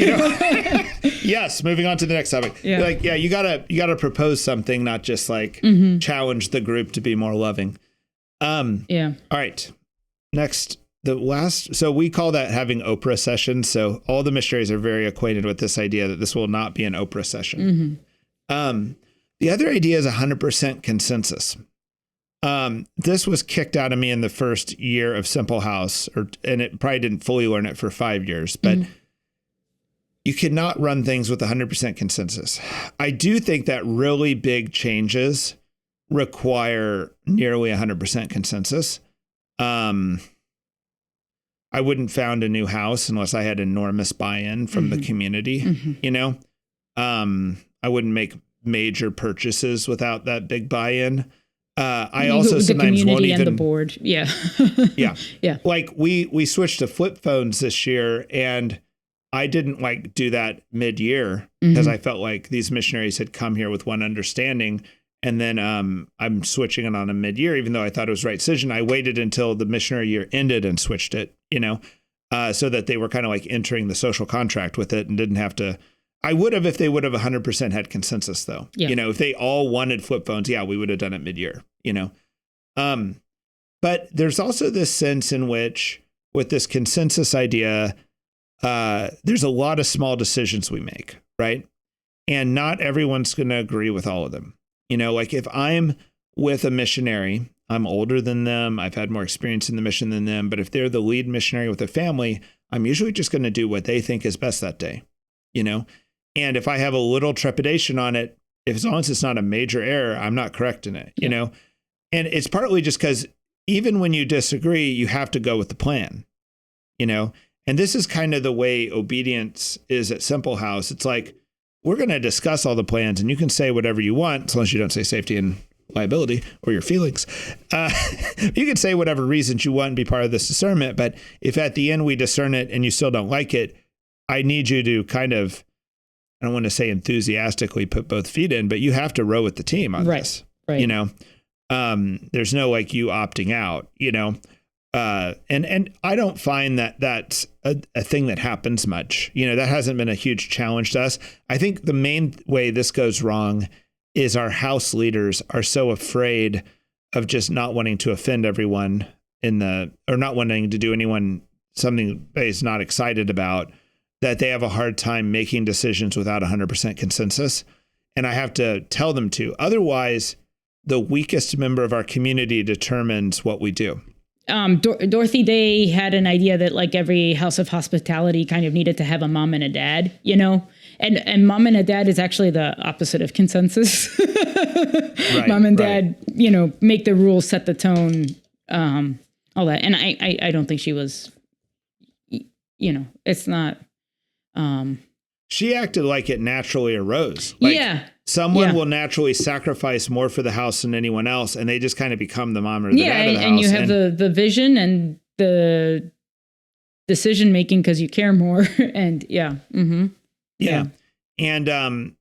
[SPEAKER 2] Yes. Moving on to the next topic. Yeah. Like, you gotta propose something, not just like challenge the group to be more loving. All right. Next, so we call that having Oprah sessions. So all the missionaries are very acquainted with this idea that this will not be an Oprah session. The other idea is 100% consensus. This was kicked out of me in the first year of Simple House, and it probably didn't fully learn it for 5 years, but you cannot run things with 100% consensus. I do think that really big changes require nearly 100% consensus. I wouldn't found a new house unless I had enormous buy-in from the community, I wouldn't make major purchases without that big buy-in. I also sometimes won't even,
[SPEAKER 1] and the board. Yeah.
[SPEAKER 2] Yeah. Like we switched to flip phones this year, and I didn't like do that mid-year because I felt like these missionaries had come here with one understanding. And then I'm switching it on a mid-year, even though I thought it was the right decision. I waited until the missionary year ended and switched it, so that they were kind of like entering the social contract with it and didn't have to. I would have if they would have 100% had consensus, though. Yeah. If they all wanted flip phones, we would have done it mid-year, But there's also this sense in which, with this consensus idea, there's a lot of small decisions we make, right? And not everyone's going to agree with all of them. Like if I'm with a missionary, I'm older than them, I've had more experience in the mission than them, but if they're the lead missionary with a family, I'm usually just going to do what they think is best that day, And if I have a little trepidation on it, as long as it's not a major error, I'm not correcting it, And it's partly just because even when you disagree, you have to go with the plan, And this is kind of the way obedience is at Simple House. It's like, we're going to discuss all the plans and you can say whatever you want, as long as you don't say safety and liability or your feelings. You can say whatever reasons you want and be part of this discernment. But if at the end we discern it and you still don't like it, I need you to kind of I don't want to say enthusiastically put both feet in, but you have to row with the team on this,
[SPEAKER 1] right.
[SPEAKER 2] You know, there's no like you opting out, you know, and I don't find that that's a thing that happens much. You know, that hasn't been a huge challenge to us. I think the main way this goes wrong is our house leaders are so afraid of just not wanting to offend everyone or not wanting to do anyone something that is not excited about, that they have a hard time making decisions without 100% consensus. And I have to tell them to. Otherwise, the weakest member of our community determines what we do.
[SPEAKER 1] Dorothy Day had an idea that like every house of hospitality kind of needed to have a mom and a dad, you know, and mom and a dad is actually the opposite of consensus. Right, mom and dad, you know, make the rules, set the tone, all that. And I don't think she was, you know, it's not.
[SPEAKER 2] She acted like it naturally arose. Like someone will naturally sacrifice more for the house than anyone else, and they just kind of become the mom or the dad of the house.
[SPEAKER 1] And you have the vision and the decision making because you care more. And
[SPEAKER 2] And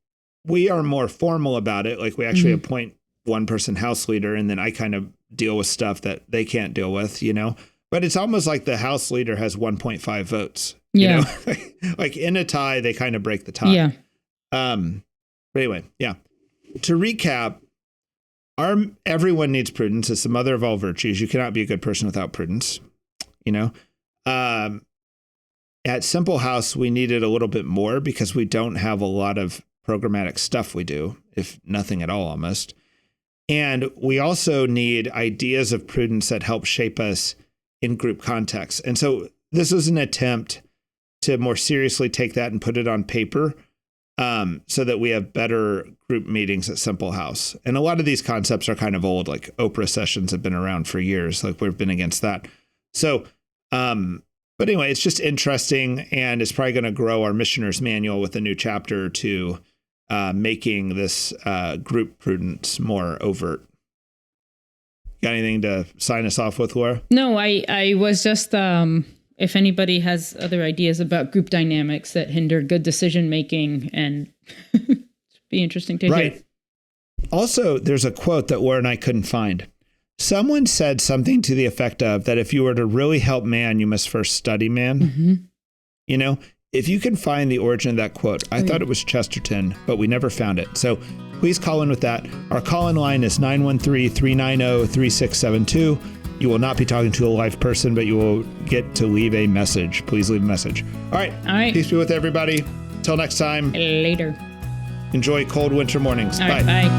[SPEAKER 2] we are more formal about it. Like we actually appoint one person house leader, and then I kind of deal with stuff that they can't deal with, you know. But it's almost like the house leader has 1.5 votes. You know? Like in a tie, they kind of break the tie.
[SPEAKER 1] Yeah.
[SPEAKER 2] But anyway, to recap, everyone needs prudence. It's the mother of all virtues. You cannot be a good person without prudence. You know, at Simple House, we needed a little bit more because we don't have a lot of programmatic stuff we do, if nothing at all, almost. And we also need ideas of prudence that help shape us in group context. And so this was an attempt to more seriously take that and put it on paper, so that we have better group meetings at Simple House. And a lot of these concepts are kind of old, like Oprah sessions have been around for years. Like we've been against that. So, but anyway, it's just interesting, and it's probably going to grow our missionaries manual with a new chapter to making this group prudence more overt. Got anything to sign us off with, Laura?
[SPEAKER 1] No, I was just, if anybody has other ideas about group dynamics that hinder good decision making, and be interesting to hear.
[SPEAKER 2] Also, there's a quote that Laura and I couldn't find. Someone said something to the effect of that if you were to really help man, you must first study man. You know, if you can find the origin of that quote, I thought it was Chesterton, but we never found it. So please call in with that. Our call-in line is 913-390-3672. You will not be talking to a live person, but you will get to leave a message. Please leave a message. All right. Peace be with everybody. Until next time.
[SPEAKER 1] Later.
[SPEAKER 2] Enjoy cold winter mornings.
[SPEAKER 1] Bye. Bye.